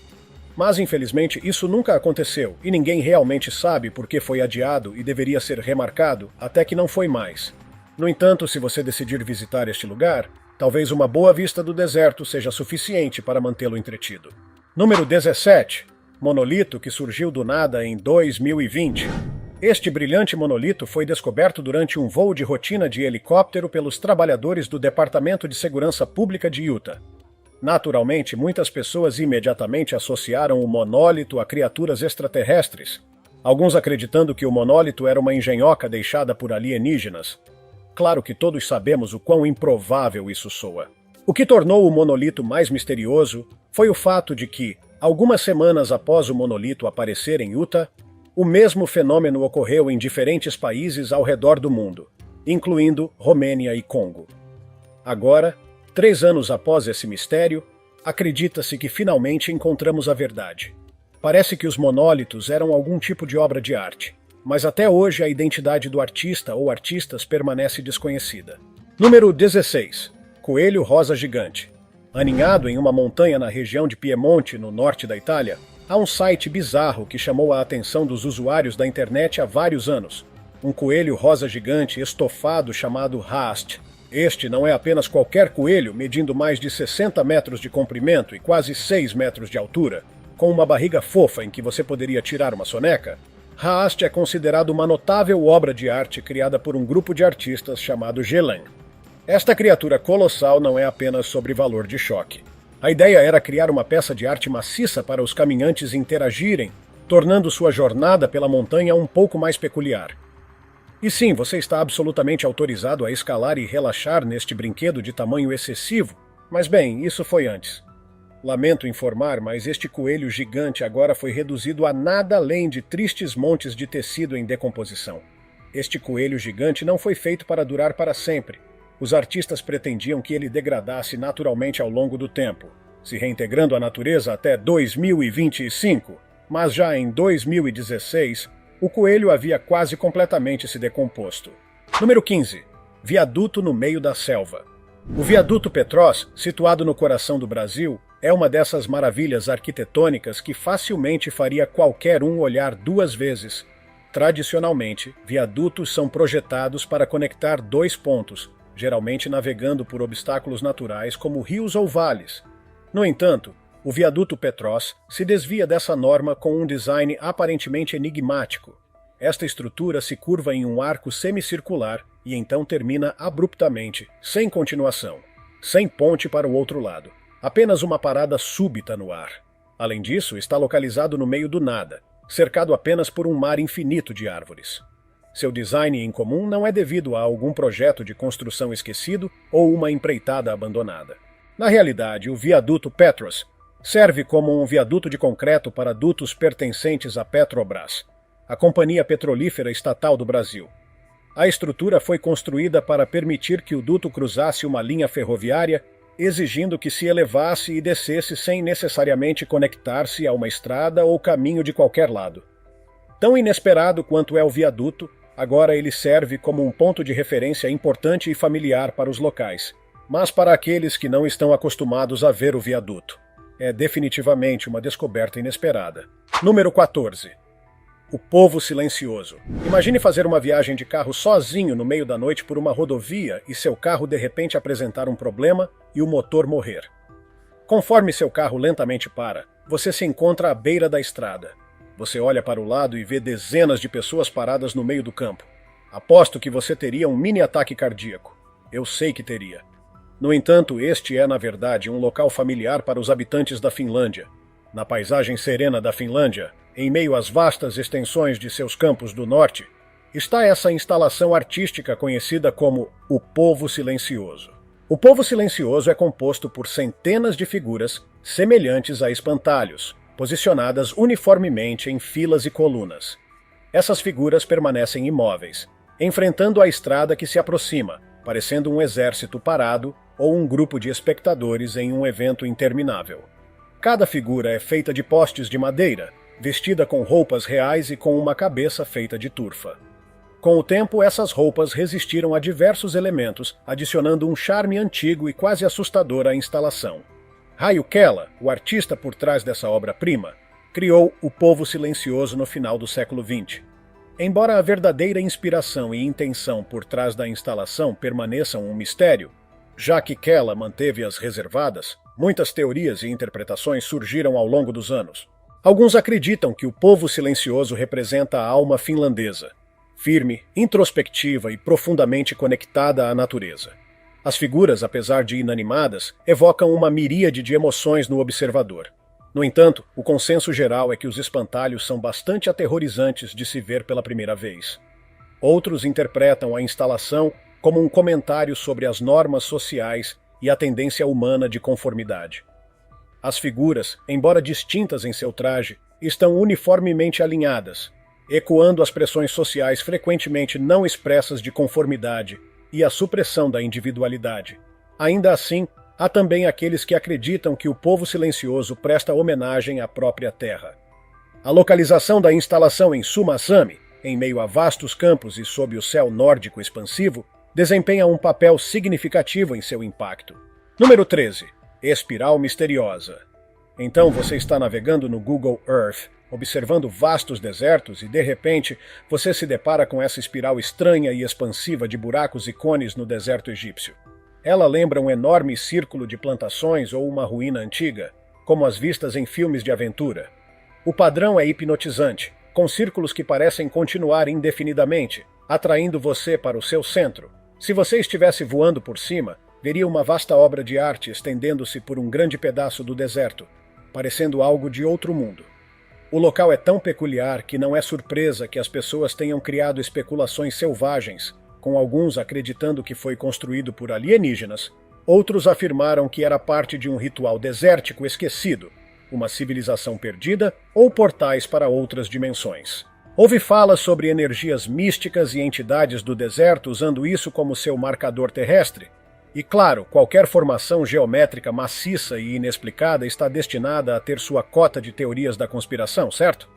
Mas, infelizmente, isso nunca aconteceu e ninguém realmente sabe por que foi adiado e deveria ser remarcado até que não foi mais. No entanto, se você decidir visitar este lugar, talvez uma boa vista do deserto seja suficiente para mantê-lo entretido. Número 17. Monolito que surgiu do nada em 2020. Este brilhante monolito foi descoberto durante um voo de rotina de helicóptero pelos trabalhadores do Departamento de Segurança Pública de Utah. Naturalmente, muitas pessoas imediatamente associaram o monólito a criaturas extraterrestres, alguns acreditando que o monólito era uma engenhoca deixada por alienígenas. Claro que todos sabemos o quão improvável isso soa. O que tornou o monolito mais misterioso foi o fato de que, Algumas semanas após o monolito aparecer em Utah, o mesmo fenômeno ocorreu em diferentes países ao redor do mundo, incluindo Romênia e Congo. Agora, 3 anos após esse mistério, acredita-se que finalmente encontramos a verdade. Parece que os monólitos eram algum tipo de obra de arte, mas até hoje a identidade do artista ou artistas permanece desconhecida. Número 16. Coelho rosa gigante. Aninhado em uma montanha na região de Piemonte, no norte da Itália, há um site bizarro que chamou a atenção dos usuários da internet há vários anos. Um coelho rosa gigante estofado chamado Haast. Este não é apenas qualquer coelho, medindo mais de 60 metros de comprimento e quase 6 metros de altura, com uma barriga fofa em que você poderia tirar uma soneca. Haast é considerado uma notável obra de arte criada por um grupo de artistas chamado Gelen. Esta criatura colossal não é apenas sobre valor de choque. A ideia era criar uma peça de arte maciça para os caminhantes interagirem, tornando sua jornada pela montanha um pouco mais peculiar. E sim, você está absolutamente autorizado a escalar e relaxar neste brinquedo de tamanho excessivo, mas bem, isso foi antes. Lamento informar, mas este coelho gigante agora foi reduzido a nada além de tristes montes de tecido em decomposição. Este coelho gigante não foi feito para durar para sempre. Os artistas pretendiam que ele degradasse naturalmente ao longo do tempo, se reintegrando à natureza até 2025, mas já em 2016, o coelho havia quase completamente se decomposto. Número 15. Viaduto no meio da selva. O viaduto Petros, situado no coração do Brasil, é uma dessas maravilhas arquitetônicas que facilmente faria qualquer um olhar 2 vezes. Tradicionalmente, viadutos são projetados para conectar 2 pontos, geralmente navegando por obstáculos naturais como rios ou vales. No entanto, o viaduto Petros se desvia dessa norma com um design aparentemente enigmático. Esta estrutura se curva em um arco semicircular e então termina abruptamente, sem continuação, sem ponte para o outro lado. Apenas uma parada súbita no ar. Além disso, está localizado no meio do nada, cercado apenas por um mar infinito de árvores. Seu design incomum não é devido a algum projeto de construção esquecido ou uma empreitada abandonada. Na realidade, o viaduto Petros serve como um viaduto de concreto para dutos pertencentes à Petrobras, a companhia petrolífera estatal do Brasil. A estrutura foi construída para permitir que o duto cruzasse uma linha ferroviária, exigindo que se elevasse e descesse sem necessariamente conectar-se a uma estrada ou caminho de qualquer lado. Tão inesperado quanto é o viaduto, agora ele serve como um ponto de referência importante e familiar para os locais, mas para aqueles que não estão acostumados a ver o viaduto. É definitivamente uma descoberta inesperada. Número 14. O povo silencioso. Imagine fazer uma viagem de carro sozinho no meio da noite por uma rodovia e seu carro de repente apresentar um problema e o motor morrer. Conforme seu carro lentamente para, você se encontra à beira da estrada. Você olha para o lado e vê dezenas de pessoas paradas no meio do campo. Aposto que você teria um mini ataque cardíaco. Eu sei que teria. No entanto, este é, na verdade, um local familiar para os habitantes da Finlândia. Na paisagem serena da Finlândia, em meio às vastas extensões de seus campos do norte, está essa instalação artística conhecida como o Povo Silencioso. O Povo Silencioso é composto por centenas de figuras semelhantes a espantalhos, posicionadas uniformemente em filas e colunas. Essas figuras permanecem imóveis, enfrentando a estrada que se aproxima, parecendo um exército parado ou um grupo de espectadores em um evento interminável. Cada figura é feita de postes de madeira, vestida com roupas reais e com uma cabeça feita de turfa. Com o tempo, essas roupas resistiram a diversos elementos, adicionando um charme antigo e quase assustador à instalação. Raio Kela, o artista por trás dessa obra-prima, criou o Povo Silencioso no final do século XX. Embora a verdadeira inspiração e intenção por trás da instalação permaneçam um mistério, já que Kela manteve-as reservadas, muitas teorias e interpretações surgiram ao longo dos anos. Alguns acreditam que o Povo Silencioso representa a alma finlandesa, firme, introspectiva e profundamente conectada à natureza. As figuras, apesar de inanimadas, evocam uma miríade de emoções no observador. No entanto, o consenso geral é que os espantalhos são bastante aterrorizantes de se ver pela primeira vez. Outros interpretam a instalação como um comentário sobre as normas sociais e a tendência humana de conformidade. As figuras, embora distintas em seu traje, estão uniformemente alinhadas, ecoando as pressões sociais frequentemente não expressas de conformidade e a supressão da individualidade. Ainda assim, há também aqueles que acreditam que o povo silencioso presta homenagem à própria terra. A localização da instalação em Sumasami, em meio a vastos campos e sob o céu nórdico expansivo, desempenha um papel significativo em seu impacto. Número 13. Espiral misteriosa. Então você está navegando no Google Earth, observando vastos desertos e, de repente, você se depara com essa espiral estranha e expansiva de buracos e cones no deserto egípcio. Ela lembra um enorme círculo de plantações ou uma ruína antiga, como as vistas em filmes de aventura. O padrão é hipnotizante, com círculos que parecem continuar indefinidamente, atraindo você para o seu centro. Se você estivesse voando por cima, veria uma vasta obra de arte estendendo-se por um grande pedaço do deserto, parecendo algo de outro mundo. O local é tão peculiar que não é surpresa que as pessoas tenham criado especulações selvagens, com alguns acreditando que foi construído por alienígenas, outros afirmaram que era parte de um ritual desértico esquecido, uma civilização perdida ou portais para outras dimensões. Houve falas sobre energias místicas e entidades do deserto usando isso como seu marcador terrestre. E claro, qualquer formação geométrica maciça e inexplicada está destinada a ter sua cota de teorias da conspiração, certo?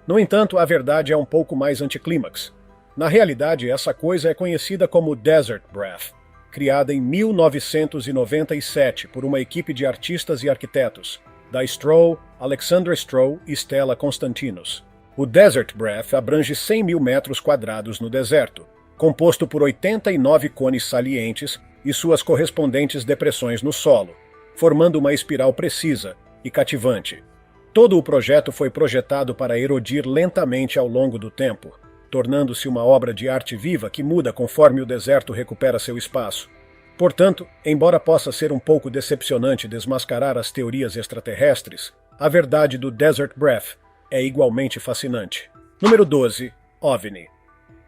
No entanto, a verdade é um pouco mais anticlímax. Na realidade, essa coisa é conhecida como Desert Breath, criada em 1997 por uma equipe de artistas e arquitetos, da Stroh, Alexandra Stroh e Stella Constantinos. O Desert Breath abrange 100 mil metros quadrados no deserto, composto por 89 cones salientes e suas correspondentes depressões no solo, formando uma espiral precisa e cativante. Todo o projeto foi projetado para erodir lentamente ao longo do tempo, tornando-se uma obra de arte viva que muda conforme o deserto recupera seu espaço. Portanto, embora possa ser um pouco decepcionante desmascarar as teorias extraterrestres, a verdade do Desert Breath é igualmente fascinante. Número 12. OVNI.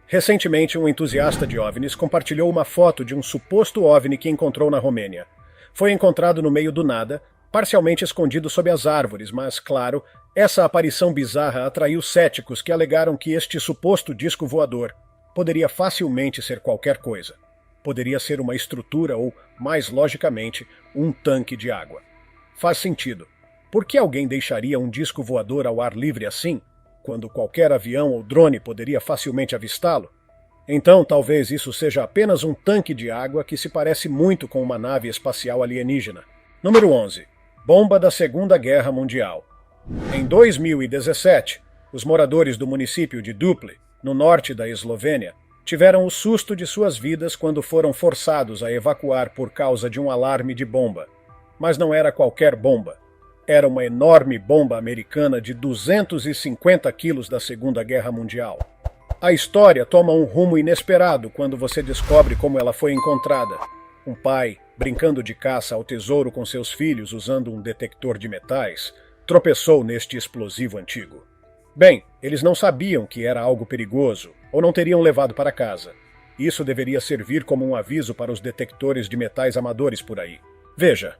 Recentemente, um entusiasta de OVNIs compartilhou uma foto de um suposto OVNI que encontrou na Romênia. Foi encontrado no meio do nada, parcialmente escondido sob as árvores, mas, claro, essa aparição bizarra atraiu céticos que alegaram que este suposto disco voador poderia facilmente ser qualquer coisa. Poderia ser uma estrutura ou, mais logicamente, um tanque de água. Faz sentido. Por que alguém deixaria um disco voador ao ar livre assim, quando qualquer avião ou drone poderia facilmente avistá-lo? Então, talvez isso seja apenas um tanque de água que se parece muito com uma nave espacial alienígena. Número 11. Bomba da Segunda Guerra Mundial. Em 2017, os moradores do município de Duple, no norte da Eslovênia, tiveram o susto de suas vidas quando foram forçados a evacuar por causa de um alarme de bomba. Mas não era qualquer bomba. Era uma enorme bomba americana de 250 quilos da Segunda Guerra Mundial. A história toma um rumo inesperado quando você descobre como ela foi encontrada. Um pai, brincando de caça ao tesouro com seus filhos usando um detector de metais, tropeçou neste explosivo antigo. Bem, eles não sabiam que era algo perigoso, ou não teriam levado para casa. Isso deveria servir como um aviso para os detectores de metais amadores por aí. Veja,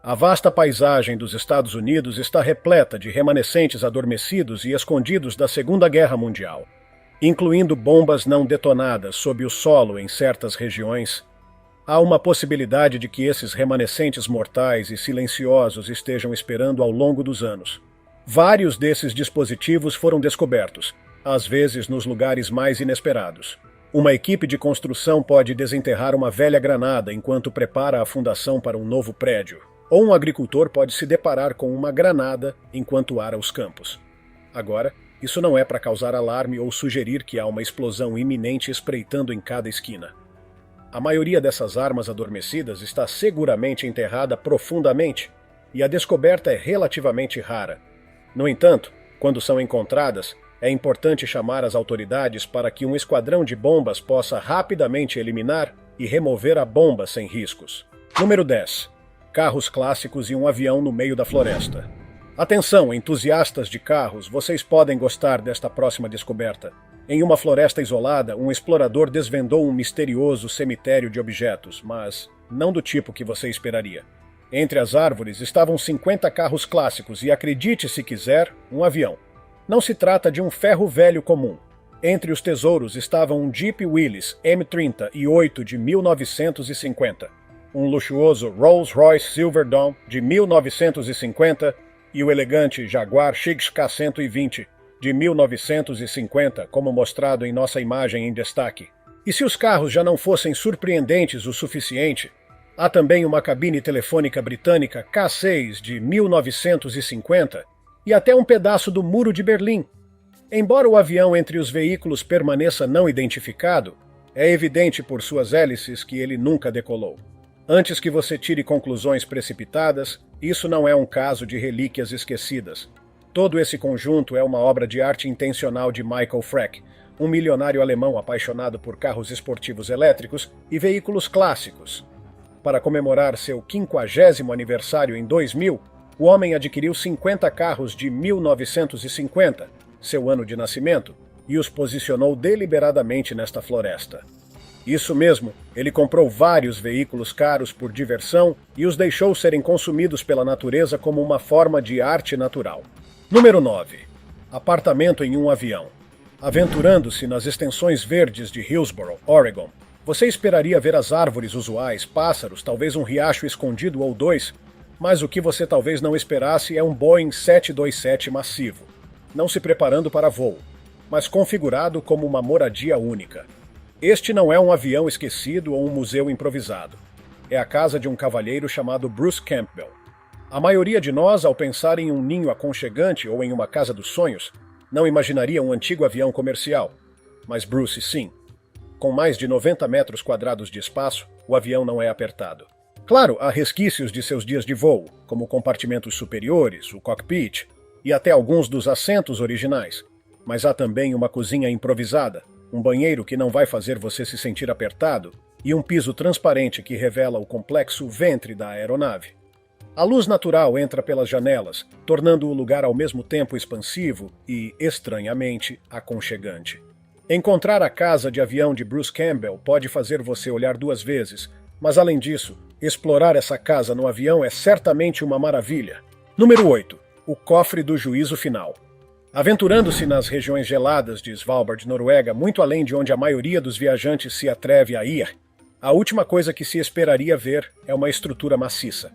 a vasta paisagem dos Estados Unidos está repleta de remanescentes adormecidos e escondidos da Segunda Guerra Mundial, incluindo bombas não detonadas sob o solo em certas regiões. Há uma possibilidade de que esses remanescentes mortais e silenciosos estejam esperando ao longo dos anos. Vários desses dispositivos foram descobertos, às vezes nos lugares mais inesperados. Uma equipe de construção pode desenterrar uma velha granada enquanto prepara a fundação para um novo prédio, ou um agricultor pode se deparar com uma granada enquanto ara os campos. Agora, isso não é para causar alarme ou sugerir que há uma explosão iminente espreitando em cada esquina. A maioria dessas armas adormecidas está seguramente enterrada profundamente, e a descoberta é relativamente rara. No entanto, quando são encontradas, é importante chamar as autoridades para que um esquadrão de bombas possa rapidamente eliminar e remover a bomba sem riscos. Número 10. Carros clássicos e um avião no meio da floresta. Atenção, entusiastas de carros, vocês podem gostar desta próxima descoberta. Em uma floresta isolada, um explorador desvendou um misterioso cemitério de objetos, mas não do tipo que você esperaria. Entre as árvores estavam 50 carros clássicos e, acredite se quiser, um avião. Não se trata de um ferro velho comum. Entre os tesouros estavam um Jeep Willys M30 e 8 de 1950, um luxuoso Rolls-Royce Silver Dawn de 1950 e o elegante Jaguar XK 120 de 1950, como mostrado em nossa imagem em destaque. E se os carros já não fossem surpreendentes o suficiente, há também uma cabine telefônica britânica K6 de 1950 e até um pedaço do Muro de Berlim. Embora o avião entre os veículos permaneça não identificado, é evidente por suas hélices que ele nunca decolou. Antes que você tire conclusões precipitadas, isso não é um caso de relíquias esquecidas. Todo esse conjunto é uma obra de arte intencional de Michael Freck, um milionário alemão apaixonado por carros esportivos elétricos e veículos clássicos. Para comemorar seu 50º aniversário em 2000, o homem adquiriu 50 carros de 1950, seu ano de nascimento, e os posicionou deliberadamente nesta floresta. Isso mesmo, ele comprou vários veículos caros por diversão e os deixou serem consumidos pela natureza como uma forma de arte natural. Número 9. Apartamento em um avião. Aventurando-se nas extensões verdes de Hillsboro, Oregon, você esperaria ver as árvores usuais, pássaros, talvez um riacho escondido ou dois, mas o que você talvez não esperasse é um Boeing 727 massivo, não se preparando para voo, mas configurado como uma moradia única. Este não é um avião esquecido ou um museu improvisado. É a casa de um cavalheiro chamado Bruce Campbell. A maioria de nós, ao pensar em um ninho aconchegante ou em uma casa dos sonhos, não imaginaria um antigo avião comercial. Mas Bruce, sim. Com mais de 90 metros quadrados de espaço, o avião não é apertado. Claro, há resquícios de seus dias de voo, como compartimentos superiores, o cockpit e até alguns dos assentos originais. Mas há também uma cozinha improvisada, um banheiro que não vai fazer você se sentir apertado e um piso transparente que revela o complexo ventre da aeronave. A luz natural entra pelas janelas, tornando o lugar ao mesmo tempo expansivo e, estranhamente, aconchegante. Encontrar a casa de avião de Bruce Campbell pode fazer você olhar duas vezes, mas além disso, explorar essa casa no avião é certamente uma maravilha. Número 8. O cofre do juízo final. Aventurando-se nas regiões geladas de Svalbard, Noruega, muito além de onde a maioria dos viajantes se atreve a ir, a última coisa que se esperaria ver é uma estrutura maciça.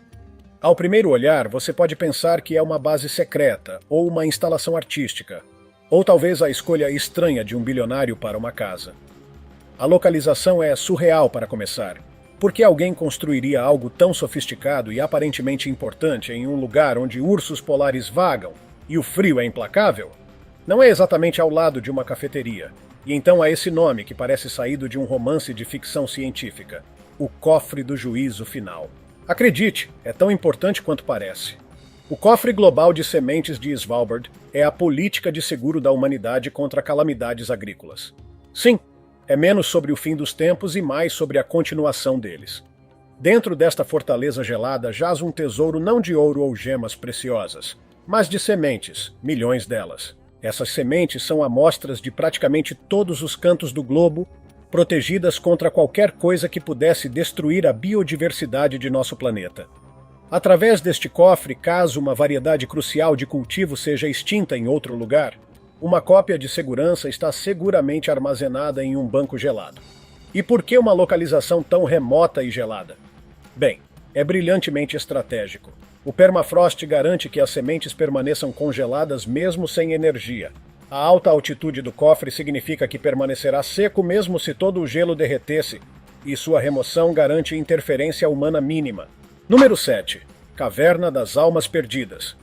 Ao primeiro olhar, você pode pensar que é uma base secreta ou uma instalação artística, ou talvez a escolha estranha de um bilionário para uma casa. A localização é surreal para começar. Por que alguém construiria algo tão sofisticado e aparentemente importante em um lugar onde ursos polares vagam e o frio é implacável? Não é exatamente ao lado de uma cafeteria, e então há esse nome que parece saído de um romance de ficção científica: o Cofre do Juízo Final. Acredite, é tão importante quanto parece. O Cofre Global de Sementes de Svalbard é a política de seguro da humanidade contra calamidades agrícolas. Sim, é menos sobre o fim dos tempos e mais sobre a continuação deles. Dentro desta fortaleza gelada jaz um tesouro não de ouro ou gemas preciosas, mas de sementes, milhões delas. Essas sementes são amostras de praticamente todos os cantos do globo, protegidas contra qualquer coisa que pudesse destruir a biodiversidade de nosso planeta. Através deste cofre, caso uma variedade crucial de cultivo seja extinta em outro lugar, uma cópia de segurança está seguramente armazenada em um banco gelado. E por que uma localização tão remota e gelada? Bem, é brilhantemente estratégico. O permafrost garante que as sementes permaneçam congeladas mesmo sem energia. A alta altitude do cofre significa que permanecerá seco mesmo se todo o gelo derretesse, e sua remoção garante interferência humana mínima. Número 7. Caverna das Almas Perdidas.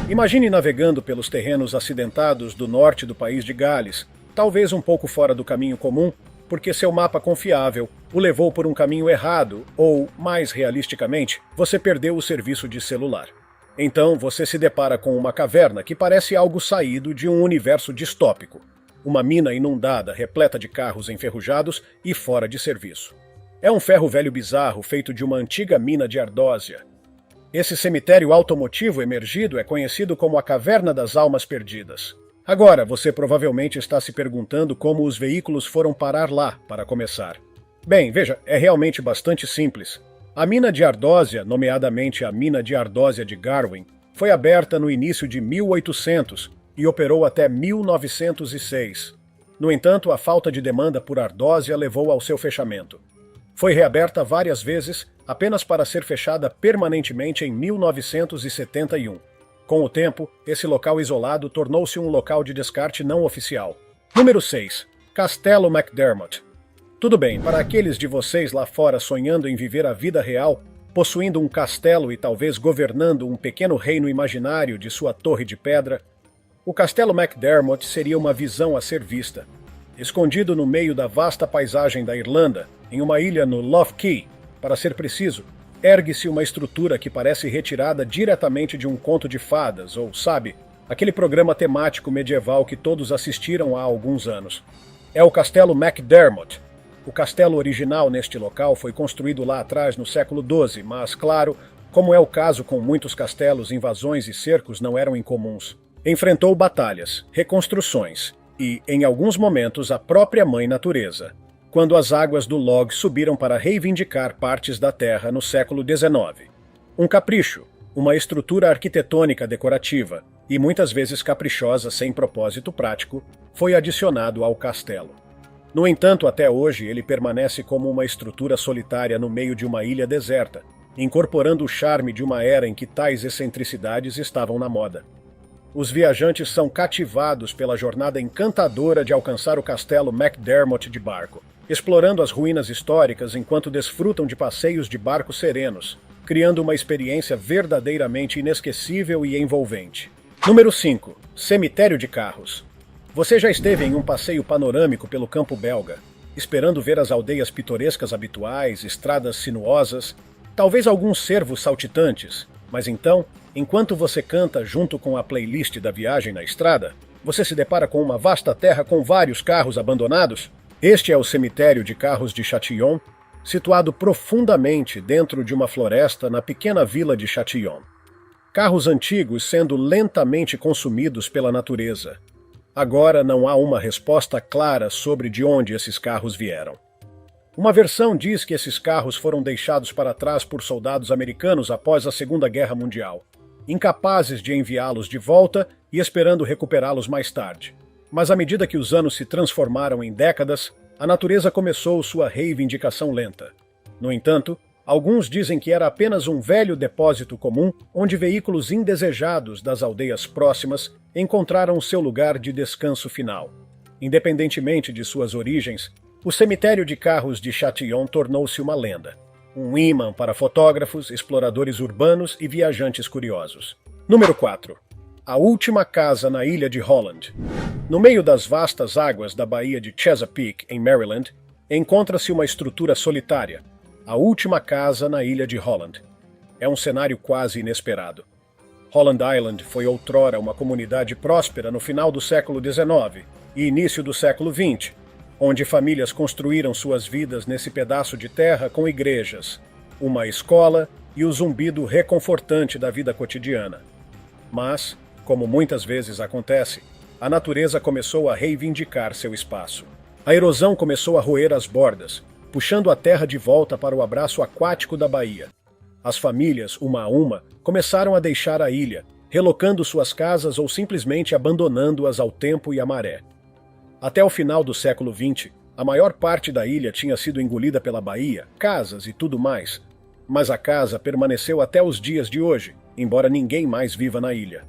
Imagine navegando pelos terrenos acidentados do norte do país de Gales, talvez um pouco fora do caminho comum, porque seu mapa confiável o levou por um caminho errado, ou, mais realisticamente, você perdeu o serviço de celular. Então você se depara com uma caverna que parece algo saído de um universo distópico. Uma mina inundada, repleta de carros enferrujados e fora de serviço. É um ferro velho bizarro feito de uma antiga mina de ardósia. Esse cemitério automotivo emergido é conhecido como a Caverna das Almas Perdidas. Agora, você provavelmente está se perguntando como os veículos foram parar lá, para começar. Bem, veja, é realmente bastante simples. A mina de Ardósia, nomeadamente a mina de Ardósia de Garwin, foi aberta no início de 1800 e operou até 1906. No entanto, a falta de demanda por ardósia levou ao seu fechamento. Foi reaberta várias vezes, apenas para ser fechada permanentemente em 1971. Com o tempo, esse local isolado tornou-se um local de descarte não oficial. Número 6. Castelo McDermott. Tudo bem, para aqueles de vocês lá fora sonhando em viver a vida real, possuindo um castelo e talvez governando um pequeno reino imaginário de sua torre de pedra, o Castelo McDermott seria uma visão a ser vista. Escondido no meio da vasta paisagem da Irlanda, em uma ilha no Lough Key, para ser preciso, ergue-se uma estrutura que parece retirada diretamente de um conto de fadas, ou, sabe, aquele programa temático medieval que todos assistiram há alguns anos. É o Castelo McDermott. O castelo original neste local foi construído lá atrás no século XII, mas, claro, como é o caso com muitos castelos, invasões e cercos não eram incomuns. Enfrentou batalhas, reconstruções e, em alguns momentos, a própria Mãe Natureza, quando as águas do Lough subiram para reivindicar partes da terra no século XIX. Um capricho, uma estrutura arquitetônica decorativa e muitas vezes caprichosa sem propósito prático, foi adicionado ao castelo. No entanto, até hoje, ele permanece como uma estrutura solitária no meio de uma ilha deserta, incorporando o charme de uma era em que tais excentricidades estavam na moda. Os viajantes são cativados pela jornada encantadora de alcançar o castelo McDermott de barco, explorando as ruínas históricas enquanto desfrutam de passeios de barco serenos, criando uma experiência verdadeiramente inesquecível e envolvente. Número 5. Cemitério de Carros. Você já esteve em um passeio panorâmico pelo campo belga, esperando ver as aldeias pitorescas habituais, estradas sinuosas, talvez alguns cervos saltitantes, mas então, enquanto você canta junto com a playlist da viagem na estrada, você se depara com uma vasta terra com vários carros abandonados? Este é o cemitério de carros de Châtillon, situado profundamente dentro de uma floresta na pequena vila de Châtillon. Carros antigos sendo lentamente consumidos pela natureza. Agora não há uma resposta clara sobre de onde esses carros vieram. Uma versão diz que esses carros foram deixados para trás por soldados americanos após a Segunda Guerra Mundial, incapazes de enviá-los de volta e esperando recuperá-los mais tarde. Mas à medida que os anos se transformaram em décadas, a natureza começou sua reivindicação lenta. No entanto, alguns dizem que era apenas um velho depósito comum onde veículos indesejados das aldeias próximas encontraram seu lugar de descanso final. Independentemente de suas origens, o cemitério de carros de Châtillon tornou-se uma lenda. Um ímã para fotógrafos, exploradores urbanos e viajantes curiosos. Número 4. A última casa na ilha de Holland. No meio das vastas águas da baía de Chesapeake, em Maryland, encontra-se uma estrutura solitária, a última casa na ilha de Holland. É um cenário quase inesperado. Holland Island foi outrora uma comunidade próspera no final do século XIX e início do século XX, onde famílias construíram suas vidas nesse pedaço de terra com igrejas, uma escola e o zumbido reconfortante da vida cotidiana. Mas, como muitas vezes acontece, a natureza começou a reivindicar seu espaço. A erosão começou a roer as bordas, puxando a terra de volta para o abraço aquático da baía. As famílias, uma a uma, começaram a deixar a ilha, relocando suas casas ou simplesmente abandonando-as ao tempo e à maré. Até o final do século XX, a maior parte da ilha tinha sido engolida pela baía, casas e tudo mais. Mas a casa permaneceu até os dias de hoje, embora ninguém mais viva na ilha.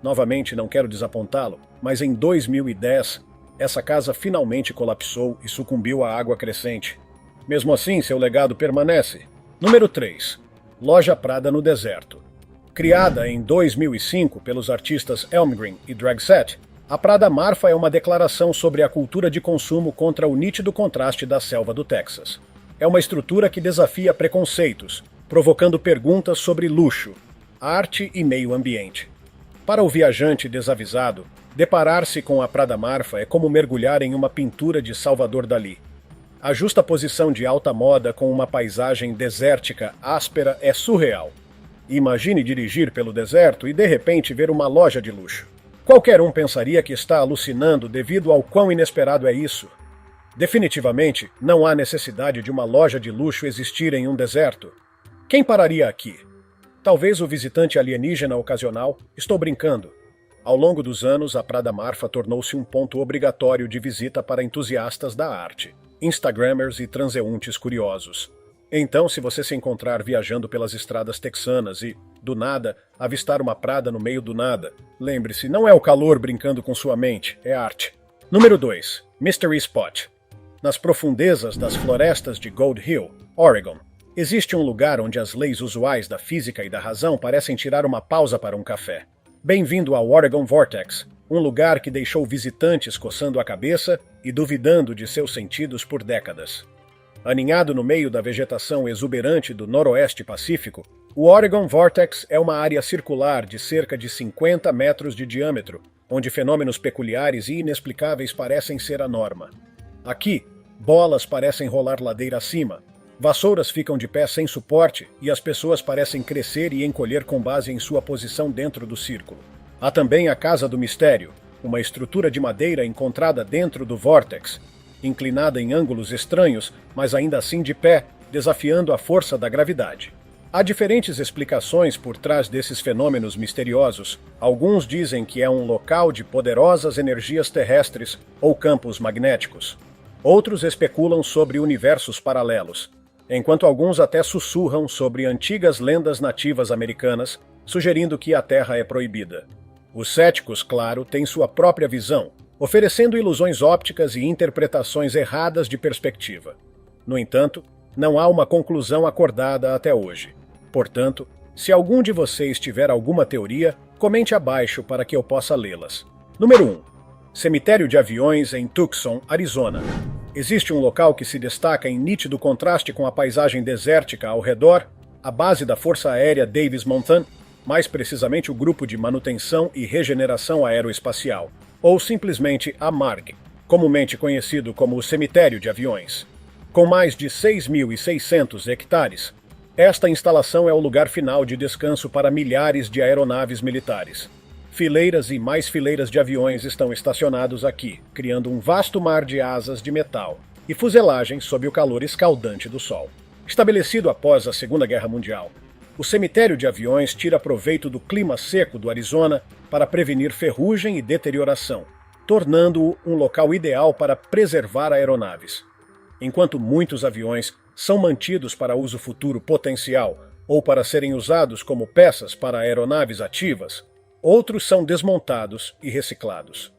Novamente, não quero desapontá-lo, mas em 2010, essa casa finalmente colapsou e sucumbiu à água crescente. Mesmo assim, seu legado permanece. Número 3. Loja Prada no Deserto. Criada em 2005 pelos artistas Elmgreen e Dragset, a Prada Marfa é uma declaração sobre a cultura de consumo contra o nítido contraste da selva do Texas. É uma estrutura que desafia preconceitos, provocando perguntas sobre luxo, arte e meio ambiente. Para o viajante desavisado, deparar-se com a Prada Marfa é como mergulhar em uma pintura de Salvador Dalí. A justaposição de alta moda com uma paisagem desértica áspera é surreal. Imagine dirigir pelo deserto e de repente ver uma loja de luxo. Qualquer um pensaria que está alucinando devido ao quão inesperado é isso. Definitivamente, não há necessidade de uma loja de luxo existir em um deserto. Quem pararia aqui? Talvez o visitante alienígena ocasional? Estou brincando. Ao longo dos anos, a Prada Marfa tornou-se um ponto obrigatório de visita para entusiastas da arte, instagrammers e transeuntes curiosos. Então, se você se encontrar viajando pelas estradas texanas e, do nada, avistar uma Prada no meio do nada, lembre-se, não é o calor brincando com sua mente, é arte. Número 2. Mystery Spot. Nas profundezas das florestas de Gold Hill, Oregon, existe um lugar onde as leis usuais da física e da razão parecem tirar uma pausa para um café. Bem-vindo ao Oregon Vortex, um lugar que deixou visitantes coçando a cabeça e duvidando de seus sentidos por décadas. Aninhado no meio da vegetação exuberante do Noroeste Pacífico, o Oregon Vortex é uma área circular de cerca de 50 metros de diâmetro, onde fenômenos peculiares e inexplicáveis parecem ser a norma. Aqui, bolas parecem rolar ladeira acima, vassouras ficam de pé sem suporte e as pessoas parecem crescer e encolher com base em sua posição dentro do círculo. Há também a Casa do Mistério, uma estrutura de madeira encontrada dentro do Vortex, inclinada em ângulos estranhos, mas ainda assim de pé, desafiando a força da gravidade. Há diferentes explicações por trás desses fenômenos misteriosos. Alguns dizem que é um local de poderosas energias terrestres ou campos magnéticos. Outros especulam sobre universos paralelos, enquanto alguns até sussurram sobre antigas lendas nativas americanas, sugerindo que a Terra é proibida. Os céticos, claro, têm sua própria visão, oferecendo ilusões ópticas e interpretações erradas de perspectiva. No entanto, não há uma conclusão acordada até hoje. Portanto, se algum de vocês tiver alguma teoria, comente abaixo para que eu possa lê-las. Número 1. Cemitério de aviões em Tucson, Arizona. Existe um local que se destaca em nítido contraste com a paisagem desértica ao redor, a base da Força Aérea Davis-Monthan, mais precisamente o Grupo de Manutenção e Regeneração Aeroespacial, ou simplesmente a MARG, comumente conhecido como o Cemitério de Aviões. Com mais de 6.600 hectares, esta instalação é o lugar final de descanso para milhares de aeronaves militares. Fileiras e mais fileiras de aviões estão estacionados aqui, criando um vasto mar de asas de metal e fuselagens sob o calor escaldante do sol. Estabelecido após a Segunda Guerra Mundial, o cemitério de aviões tira proveito do clima seco do Arizona para prevenir ferrugem e deterioração, tornando-o um local ideal para preservar aeronaves. Enquanto muitos aviões são mantidos para uso futuro potencial ou para serem usados como peças para aeronaves ativas, outros são desmontados e reciclados.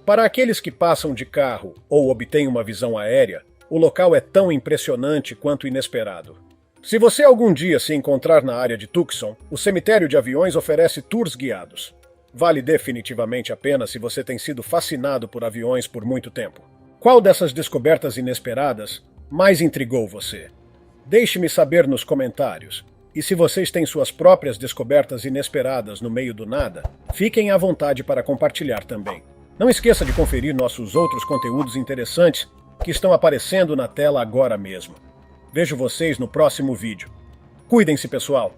Para aqueles que passam de carro ou obtêm uma visão aérea, o local é tão impressionante quanto inesperado. Se você algum dia se encontrar na área de Tucson, o cemitério de aviões oferece tours guiados. Vale definitivamente a pena se você tem sido fascinado por aviões por muito tempo. Qual dessas descobertas inesperadas mais intrigou você? Deixe-me saber nos comentários. E se vocês têm suas próprias descobertas inesperadas no meio do nada, fiquem à vontade para compartilhar também. Não esqueça de conferir nossos outros conteúdos interessantes que estão aparecendo na tela agora mesmo. Vejo vocês no próximo vídeo. Cuidem-se, pessoal!